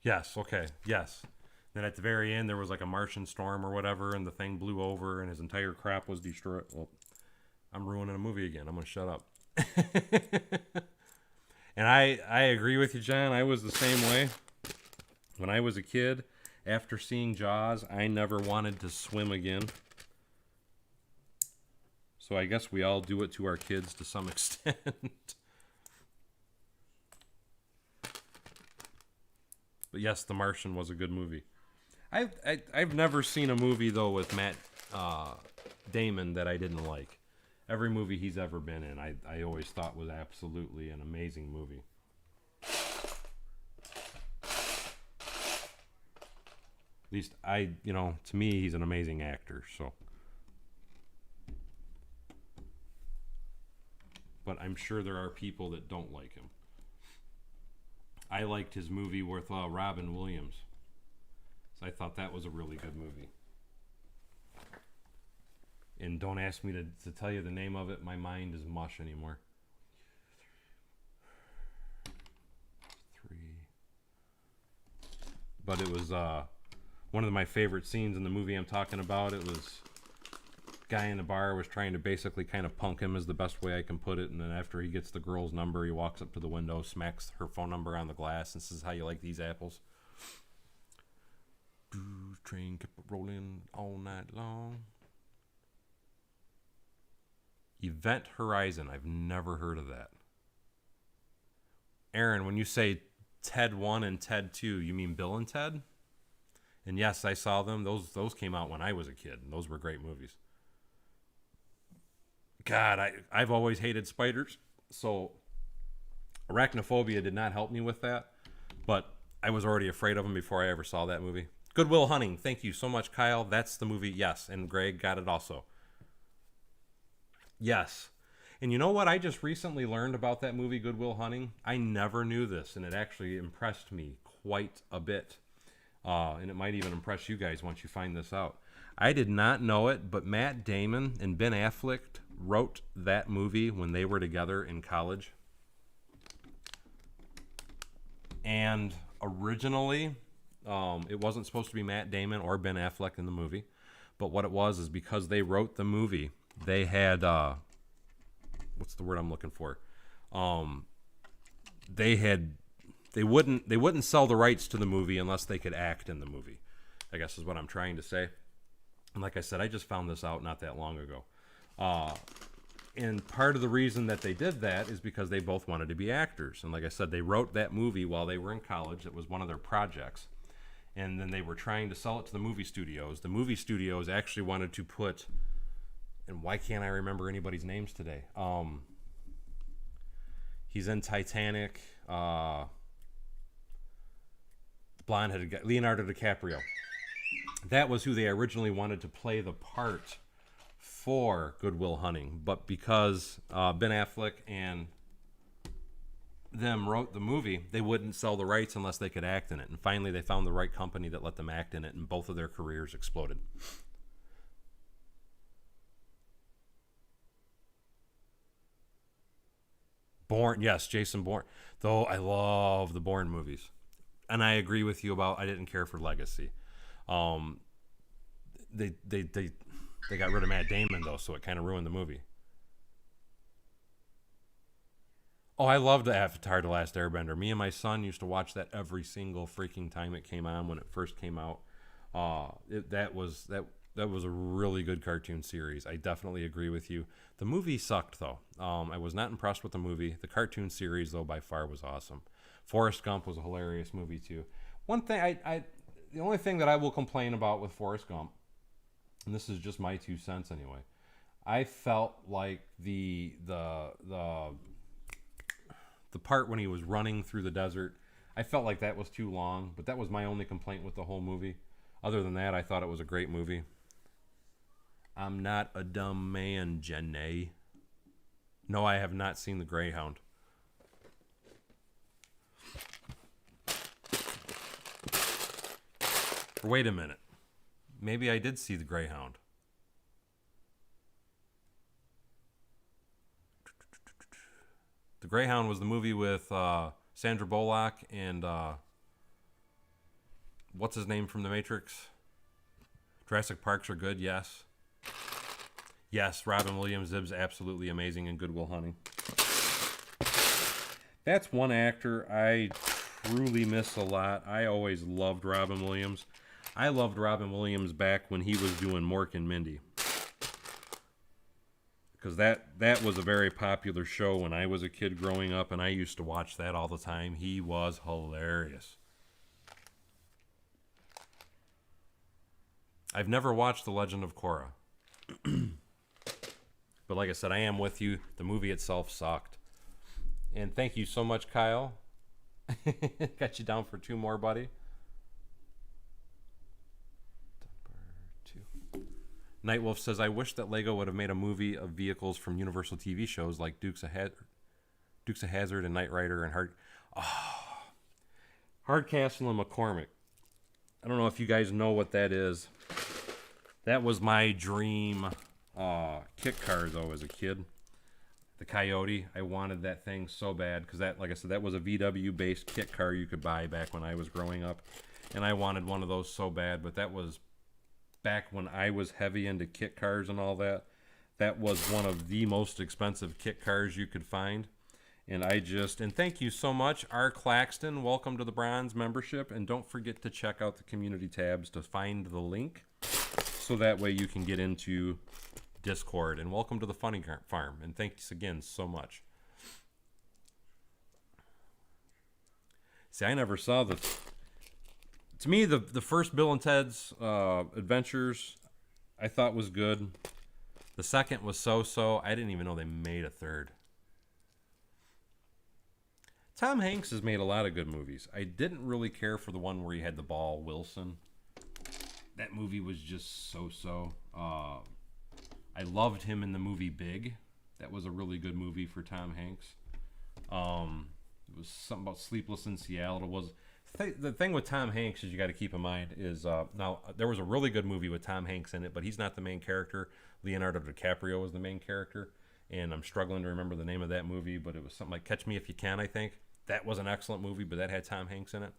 Speaker 1: Yes, okay, yes. Then at the very end, there was like a Martian storm or whatever, and the thing blew over, and his entire crap was destroyed. Well, I'm ruining a movie again. I'm going to shut up. And I agree with you, John. I was the same way when I was a kid, After seeing Jaws, I never wanted to swim again. So I guess we all do it to our kids to some extent. But yes, The Martian was a good movie. I've never seen a movie, though, with Matt Damon that I didn't like. Every movie he's ever been in, I always thought was absolutely an amazing movie. At least to me, he's an amazing actor, so. But I'm sure there are people that don't like him. I liked his movie with Robin Williams. So I thought that was a really good movie. And don't ask me to tell you the name of it. My mind is mush anymore. 3. But it was one of my favorite scenes in the movie I'm talking about. It was guy in the bar was trying to basically kind of punk him, is the best way I can put it. And then after he gets the girl's number, he walks up to the window, smacks her phone number on the glass, and says, "How you like these apples?" Train kept rolling all night long. Event Horizon. I've never heard of that. Aaron, when you say Ted 1 and Ted 2, you mean Bill and Ted? And yes, I saw them. Those came out when I was a kid, and those were great movies. God, I've always hated spiders, so arachnophobia did not help me with that, but I was already afraid of them before I ever saw that movie. Good Will Hunting. Thank you so much, Kyle. That's the movie. Yes, and Greg got it also. Yes. And you know what I just recently learned about that movie, Good Will Hunting? I never knew this, and it actually impressed me quite a bit. And it might even impress you guys once you find this out. I did not know it, but Matt Damon and Ben Affleck wrote that movie when they were together in college. And originally, it wasn't supposed to be Matt Damon or Ben Affleck in the movie. But what it was is because they wrote the movie, they had, what's the word I'm looking for? They wouldn't sell the rights to the movie unless they could act in the movie, I guess is what I'm trying to say. And like I said, I just found this out not that long ago. And part of the reason that they did that is because they both wanted to be actors. And like I said, they wrote that movie while they were in college. It was one of their projects. And then they were trying to sell it to the movie studios. The movie studios actually wanted to put, and why can't I remember anybody's names today? He's in Titanic. Blonde-headed guy, Leonardo DiCaprio. That was who they originally wanted to play the part for Good Will Hunting, but because Ben Affleck and them wrote the movie, they wouldn't sell the rights unless they could act in it. And finally, they found the right company that let them act in it, and both of their careers exploded. Bourne, yes, Jason Bourne. Though I love the Bourne movies, and I agree with you about I didn't care for Legacy. They got rid of Matt Damon though, so it kind of ruined the movie. Oh, I loved Avatar: The Last Airbender. Me and my son used to watch that every single freaking time it came on when it first came out. That was a really good cartoon series. I definitely agree with you. The movie sucked though. I was not impressed with the movie. The cartoon series though by far was awesome. Forrest Gump was a hilarious movie too. One thing the only thing that I will complain about with Forrest Gump, and this is just my 2 cents anyway, I felt like the part when he was running through the desert, I felt like that was too long, but that was my only complaint with the whole movie. Other than that, I thought it was a great movie. I'm not a dumb man, Jenny. No, I have not seen The Greyhound. Wait a minute. Maybe I did see The Greyhound. The Greyhound was the movie with Sandra Bullock and what's his name from The Matrix? Jurassic Parks are good, yes. Yes, Robin Williams is absolutely amazing in Good Will Hunting. That's one actor I truly miss a lot. I always loved Robin Williams. I loved Robin Williams back when he was doing Mork and Mindy. Because that was a very popular show when I was a kid growing up, and I used to watch that all the time. He was hilarious. I've never watched The Legend of Korra. But like I said, I am with you. The movie itself sucked. And thank you so much, Kyle. Got you down for 2 more, buddy. Nightwolf says, I wish that Lego would have made a movie of vehicles from Universal TV shows like Dukes of Hazzard and Knight Rider and Hardcastle and McCormick. I don't know if you guys know what that is. That was my dream kit car, though, as a kid. The Coyote. I wanted that thing so bad because that, like I said, that was a VW-based kit car you could buy back when I was growing up. And I wanted one of those so bad, but that was back when I was heavy into kit cars and all that. That was one of the most expensive kit cars you could find. And thank you so much, R. Claxton. Welcome to the Bronze membership. And don't forget to check out the community tabs to find the link. So that way you can get into Discord. And welcome to the Funny Farm. And thanks again so much. See, I never saw the... To me, the first Bill and Ted's Adventures, I thought was good. The second was so-so. I didn't even know they made a third. Tom Hanks has made a lot of good movies. I didn't really care for the one where he had the ball, Wilson. That movie was just so-so. I loved him in the movie Big. That was a really good movie for Tom Hanks. It was something about Sleepless in Seattle. It was... The thing with Tom Hanks is you got to keep in mind is now there was a really good movie with Tom Hanks in it, but he's not the main character. Leonardo DiCaprio was the main character, and I'm struggling to remember the name of that movie, but it was something like Catch Me If You Can, I think. That was an excellent movie, but that had Tom Hanks in it.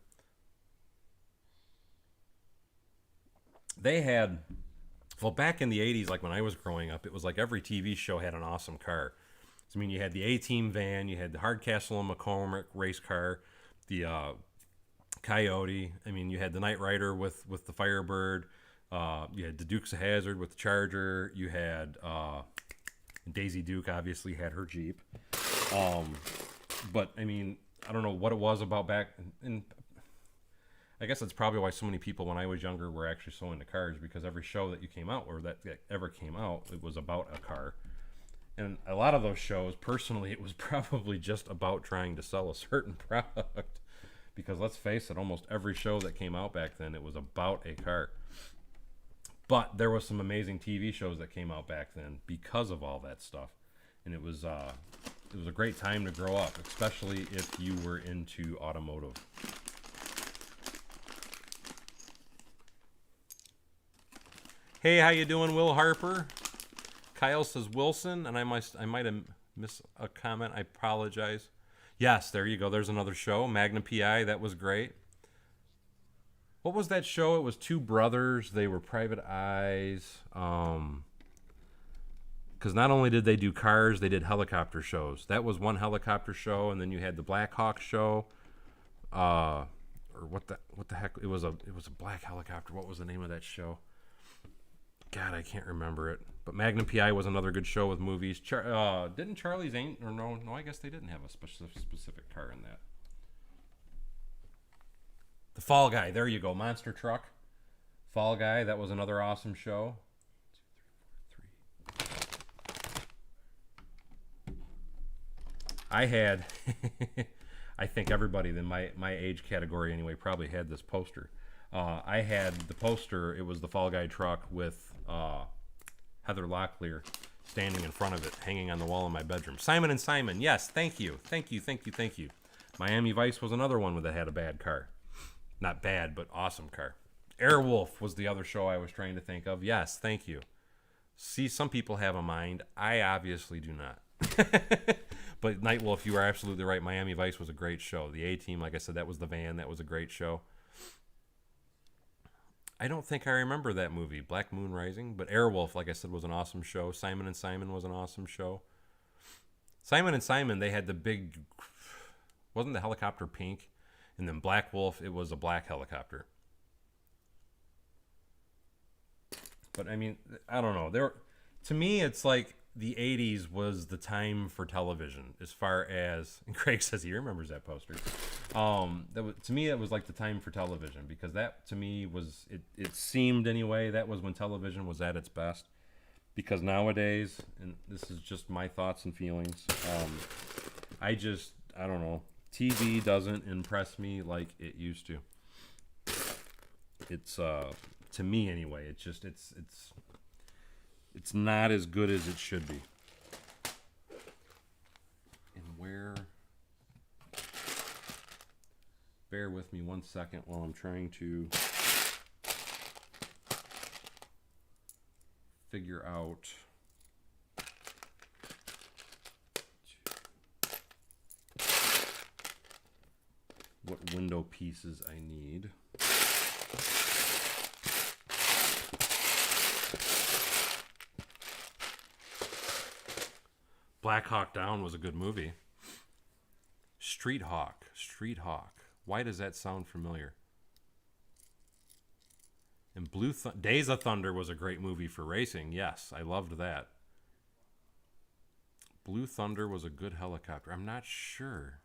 Speaker 1: They had, well, back in the 80s, like when I was growing up, it was like every TV show had an awesome car. So, I mean, you had the A-Team van, you had the Hardcastle and McCormick race car, the Coyote. I mean, you had the Knight Rider with the Firebird. You had the Dukes of Hazzard with the Charger. You had Daisy Duke obviously had her Jeep. But I mean, I don't know what it was about back, and I guess that's probably why so many people when I was younger were actually so into cars, because every show that you came out or that ever came out, it was about a car. And a lot of those shows, personally, it was probably just about trying to sell a certain product. Because let's face it, almost every show that came out back then, it was about a car. But there was some amazing TV shows that came out back then because of all that stuff. And it was a great time to grow up, especially if you were into automotive. Hey, how you doing, Will Harper? Kyle says Wilson, and I might have missed a comment. I apologize. Yes, there you go. There's another show, Magnum PI. That was great. What was that show? It was 2 brothers. They were private eyes. Because not only did they do cars, they did helicopter shows. That was one helicopter show, and then you had the Black Hawk show. Or what the heck? It was a black helicopter. What was the name of that show? God, I can't remember it. But Magnum PI was another good show with movies. Didn't Charlie's Angels... Or no, I guess they didn't have a specific car in that. The Fall Guy. There you go. Monster Truck. Fall Guy. That was another awesome show. 1, 2, 3, 4, 3. I had... I think everybody in my age category anyway probably had this poster. I had the poster. It was the Fall Guy truck with Heather Locklear standing in front of it, hanging on the wall in my bedroom. Simon and Simon. Yes, thank you. Miami Vice was another one that had a bad car. Not bad, but awesome car. Airwolf was the other show I was trying to think of. Yes, thank you. See, some people have a mind. I obviously do not. But Nightwolf, you are absolutely right. Miami Vice was a great show. The A-Team, like I said, that was the van. That was a great show. I don't think I remember that movie, Black Moon Rising. But Airwolf, like I said, was an awesome show. Simon and Simon was an awesome show. Simon and Simon, they had the big... Wasn't the helicopter pink? And then Black Wolf, it was a black helicopter. But I mean, I don't know. To me, it's like the '80s was the time for television. As far as and Craig says he remembers that poster. To me, it was like the time for television because that to me was it seemed anyway that was when television was at its best. Because nowadays, and this is just my thoughts and feelings, I don't know. TV doesn't impress me like it used to. It's to me anyway. It's not as good as it should be. And bear with me 1 second while I'm trying to figure out what window pieces I need. Black Hawk Down was a good movie. Street Hawk. Why does that sound familiar? And Days of Thunder was a great movie for racing. Yes, I loved that. Blue Thunder was a good helicopter. I'm not sure.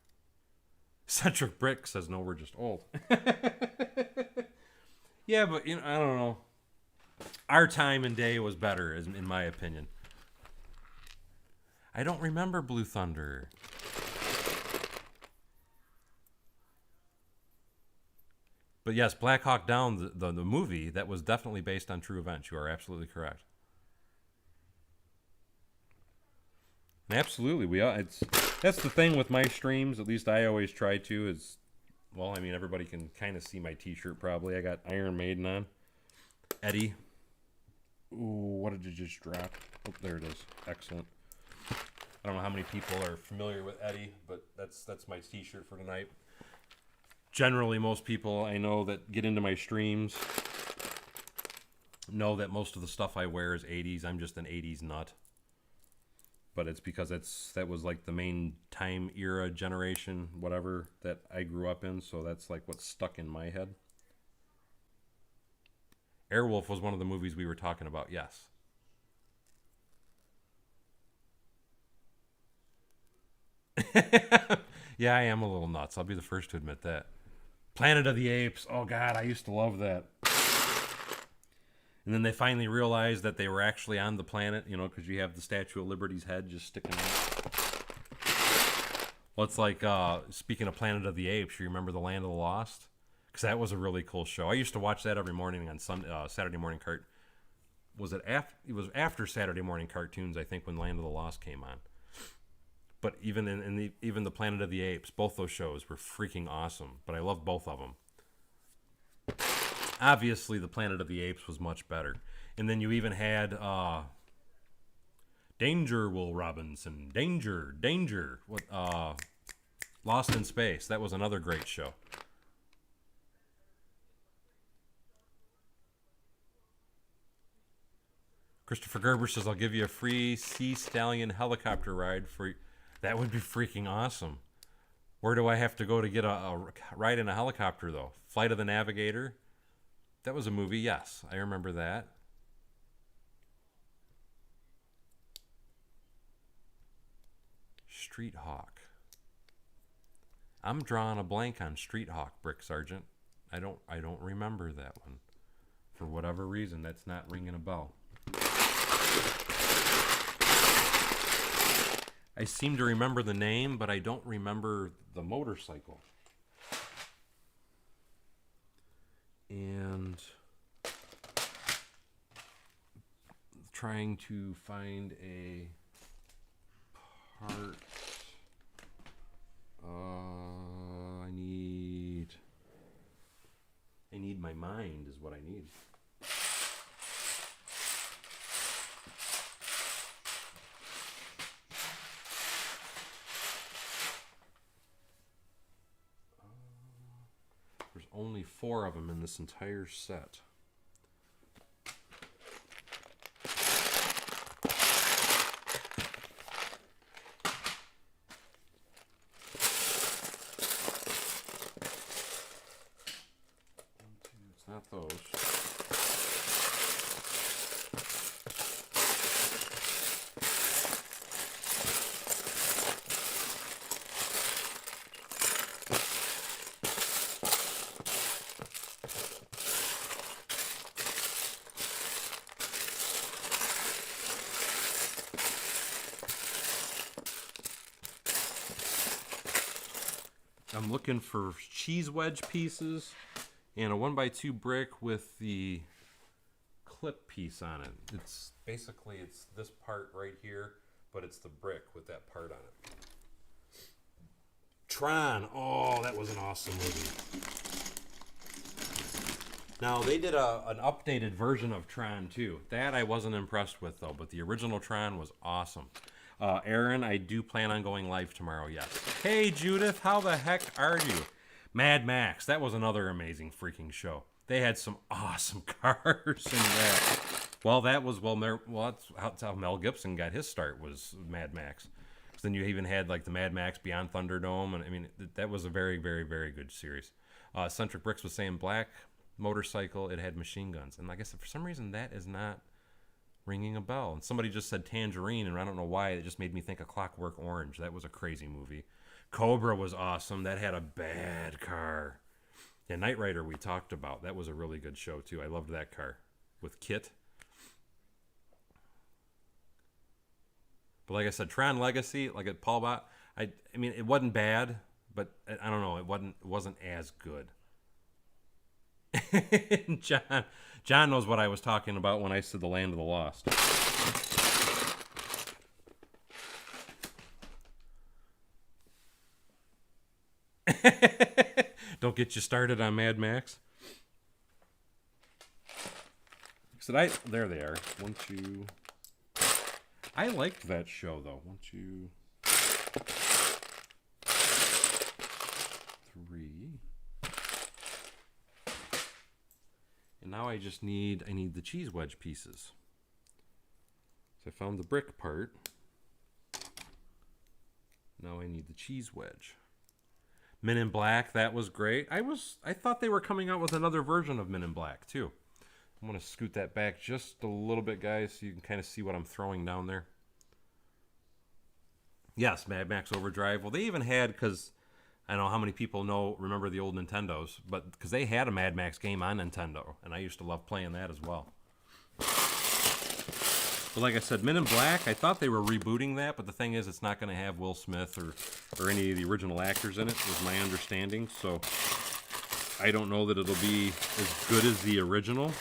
Speaker 1: Centric Brick says, no, we're just old. Yeah, but I don't know. Our time and day was better, in my opinion. I don't remember Blue Thunder. But yes, Black Hawk Down, the movie, that was definitely based on true events. You are absolutely correct. And absolutely, that's the thing with my streams. At least I always try to. Everybody can kind of see my T-shirt probably. I got Iron Maiden on. Eddie. Ooh, what did you just drop? Oh, there it is. Excellent. I don't know how many people are familiar with Eddie, but that's my T-shirt for tonight. Generally, most people I know that get into my streams know that most of the stuff I wear is 80s. I'm just an 80s nut. But it's because that was like the main time era generation, whatever, that I grew up in. So that's like what's stuck in my head. Airwolf was one of the movies we were talking about, yes. Yeah, I am a little nuts. I'll be the first to admit that. Planet of the Apes. Oh, God, I used to love that. And then they finally realized that they were actually on the planet, because you have the Statue of Liberty's head just sticking out. Well, it's like, speaking of Planet of the Apes, you remember The Land of the Lost? Because that was a really cool show. I used to watch that every morning on Saturday morning it was after Saturday morning cartoons, I think, when Land of the Lost came on. But even even the Planet of the Apes, both those shows were freaking awesome. But I love both of them. Obviously, the Planet of the Apes was much better. And then you even had Danger, Will Robinson. Danger. Lost in Space. That was another great show. Christopher Gerber says, I'll give you a free Sea Stallion helicopter ride for... That would be freaking awesome. Where do I have to go to get a ride in a helicopter, though? Flight of the Navigator? That was a movie, yes. I remember that. Street Hawk. I'm drawing a blank on Street Hawk, Brick Sergeant. I don't remember that one. For whatever reason, that's not ringing a bell. I seem to remember the name, but I don't remember the motorcycle. And trying to find a part. I need my mind is what I need. There's only 4 of them in this entire set. It's not those. I'm looking for cheese wedge pieces and a 1x2 brick with the clip piece on it. It's basically this part right here, but it's the brick with that part on it. Tron. Oh, that was an awesome movie. Now, they did an updated version of Tron, too. That I wasn't impressed with, though, but the original Tron was awesome. Aaron, I do plan on going live tomorrow, yes. Hey, Judith, how the heck are you? Mad Max, that was another amazing freaking show. They had some awesome cars in that. Well, that's how Mel Gibson got his start, was Mad Max. Then you even had like the Mad Max Beyond Thunderdome, and I mean that was a very, very, very good series. Centric Bricks was saying black motorcycle. It had machine guns, and like I said, for some reason that is not ringing a bell. And somebody just said Tangerine, and I don't know why. It just made me think of Clockwork Orange. That was a crazy movie. Cobra was awesome. That had a bad car. Yeah, Knight Rider we talked about. That was a really good show too. I loved that car with Kit. But like I said, Tron Legacy, like at Paul Bot, I mean, it wasn't bad, but I don't know, it wasn't as good. John knows what I was talking about when I said the Land of the Lost. Don't get you started on Mad Max. There they are. 1, 2. I liked that show, though. 1, 2, 3. And now I need the cheese wedge pieces. So I found the brick part. Now I need the cheese wedge. Men in Black, that was great. I thought they were coming out with another version of Men in Black, too. I'm going to scoot that back just a little bit, guys, so you can kind of see what I'm throwing down there. Yes, Mad Max Overdrive. Well, they even had, because I don't know how many people remember the old Nintendos, but because they had a Mad Max game on Nintendo, and I used to love playing that as well. But like I said, Men in Black, I thought they were rebooting that, but the thing is, it's not going to have Will Smith or any of the original actors in it, was my understanding. So I don't know that it'll be as good as the original.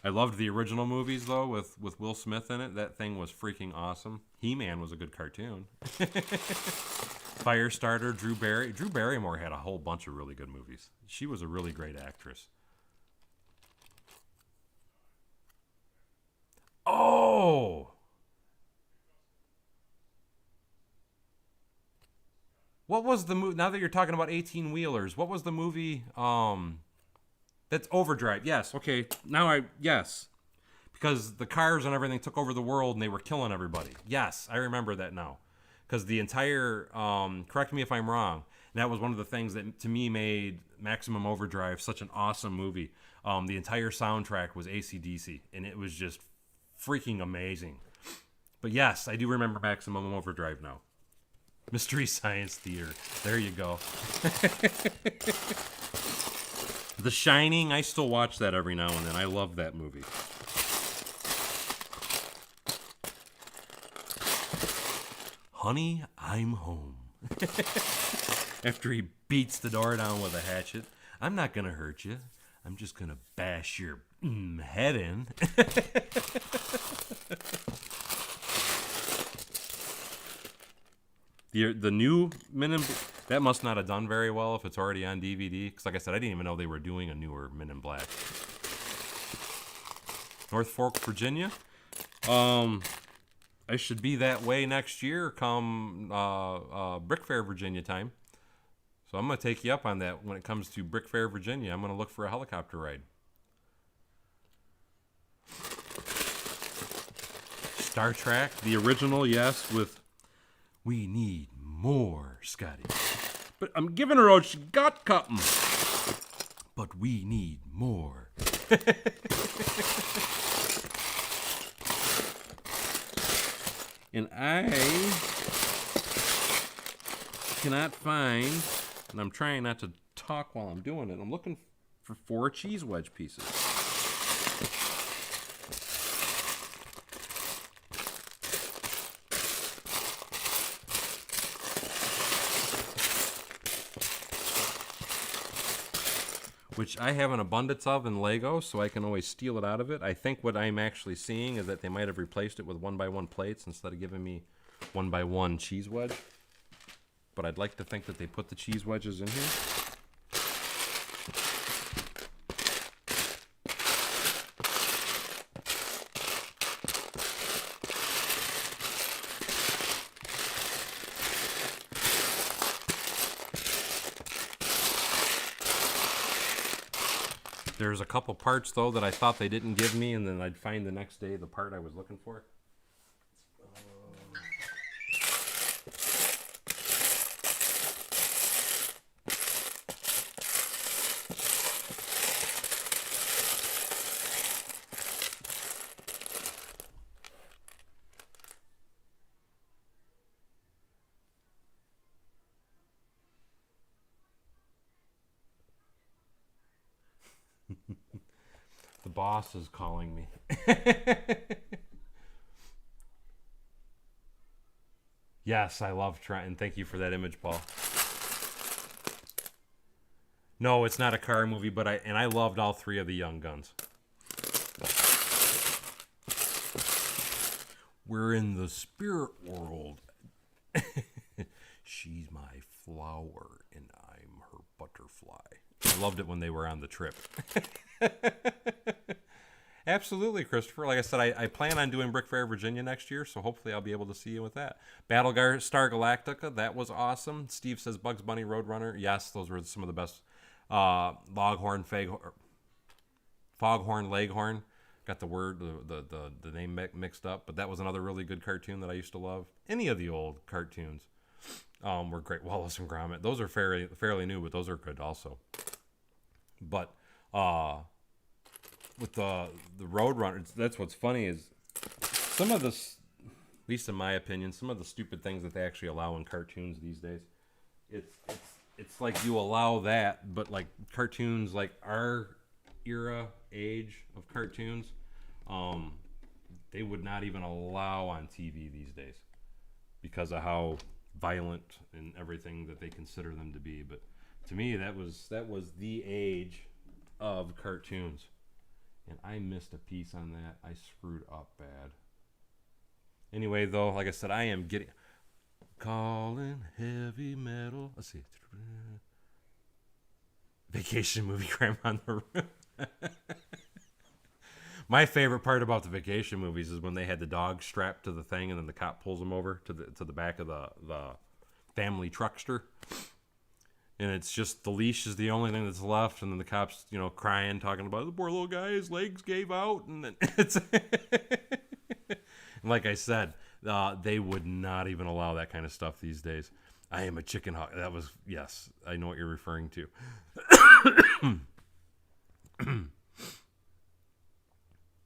Speaker 1: I loved the original movies, though, with Will Smith in it. That thing was freaking awesome. He-Man was a good cartoon. Firestarter, Drew Barrymore had a whole bunch of really good movies. She was a really great actress. Oh! What was the movie? Now that you're talking about 18-wheelers, what was the movie? That's Overdrive. Yes. Okay. Yes. Because the cars and everything took over the world and they were killing everybody. Yes, I remember that now. Because the entire, correct me if I'm wrong, and that was one of the things that to me made Maximum Overdrive such an awesome movie. The entire soundtrack was AC/DC, and it was just freaking amazing. But yes, I do remember Maximum Overdrive now. Mystery Science Theater. There you go. The Shining, I still watch that every now and then. I love that movie. Honey, I'm home. After he beats the door down with a hatchet. I'm not going to hurt you. I'm just going to bash your head in. The new Men in Black, that must not have done very well if it's already on DVD. Because like I said, I didn't even know they were doing a newer Men in Black. North Fork, Virginia. I should be that way next year come Brick Fair, Virginia time. So I'm going to take you up on that when it comes to Brick Fair, Virginia. I'm going to look for a helicopter ride. Star Trek, the original, yes, with we need more, Scotty. But I'm giving her out, she got cutting. But we need more. And I cannot find, and I'm trying not to talk while I'm doing it, I'm looking for 4 cheese wedge pieces. which I have an abundance of in Lego, so I can always steal it out of it. I think what I'm actually seeing is that they might have replaced it with 1x1 plates instead of giving me 1x1 cheese wedge. But I'd like to think that they put the cheese wedges in here. There's a couple parts, though, that I thought they didn't give me, and then I'd find the next day the part I was looking for. The boss is calling me. Yes, I love trying. Thank you for that image, Paul. No, it's not a car movie, but I loved all three of the Young Guns. We're in the spirit world. She's my flower and I'm her butterfly. I loved it when they were on the trip. Absolutely, Christopher. Like I said, I plan on doing Brick Fair Virginia next year, so hopefully I'll be able to see you with that. Battlestar Galactica, that was awesome. Steve says Bugs Bunny Roadrunner. Yes, those were some of the best. Foghorn Leghorn. Got the name mixed up, but that was another really good cartoon that I used to love. Any of the old cartoons were great. Wallace and Gromit. Those are fairly new, but those are good also. But with the Roadrunner, that's what's funny is some of this, at least in my opinion, some of the stupid things that they actually allow in cartoons these days. It's like you allow that, but like cartoons like our age of cartoons, they would not even allow on TV these days because of how violent and everything that they consider them to be. But to me, that was the age of cartoons, and I missed a piece on that. I screwed up bad. Anyway, though, like I said, I am getting calling heavy metal. Let's see. Vacation movie crime on the roof. My favorite part about the vacation movies is when they had the dog strapped to the thing and then the cop pulls him over to the back of the family truckster. And it's just the leash is the only thing that's left, and then the cops, crying, talking about the poor little guy, his legs gave out, and then it's like I said, they would not even allow that kind of stuff these days. I am a chicken hawk. That was, yes, I know what you're referring to.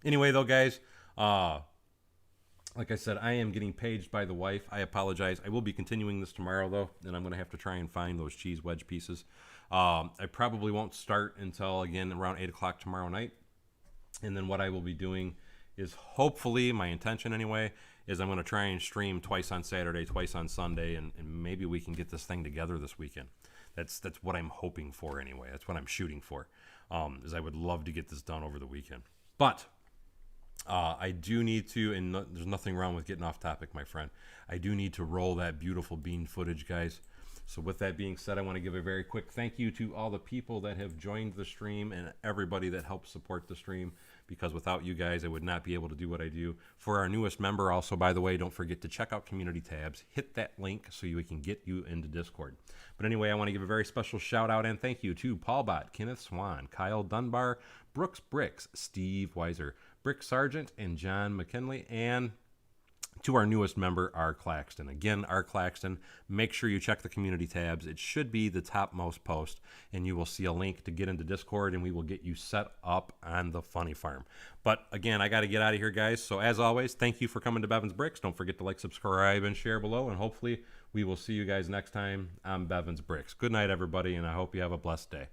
Speaker 1: Anyway, though, guys, like I said, I am getting paged by the wife. I apologize. I will be continuing this tomorrow, though, and I'm going to have to try and find those cheese wedge pieces. I probably won't start until, again, around 8 o'clock tomorrow night. And then what I will be doing is hopefully, my intention anyway, is I'm going to try and stream twice on Saturday, twice on Sunday, and maybe we can get this thing together this weekend. That's what I'm hoping for anyway. That's what I'm shooting for, is I would love to get this done over the weekend. But I do need to, and there's nothing wrong with getting off topic, my friend. I do need to roll that beautiful bean footage, guys. So with that being said, I want to give a very quick thank you to all the people that have joined the stream and everybody that helps support the stream, because without you guys, I would not be able to do what I do. For our newest member, also, by the way, don't forget to check out community tabs. Hit that link so we can get you into Discord. But anyway, I want to give a very special shout out and thank you to Paul Bott, Kenneth Swan, Kyle Dunbar, Brooks Bricks, Steve Weiser, Brick Sargent, and John McKinley, and to our newest member, R. Claxton. Again, R. Claxton, make sure you check the community tabs. It should be the topmost post, and you will see a link to get into Discord, and we will get you set up on the Funny Farm. But again, I got to get out of here, guys. So as always, thank you for coming to Bevins Bricks. Don't forget to like, subscribe, and share below, and hopefully we will see you guys next time on Bevins Bricks. Good night, everybody, and I hope you have a blessed day.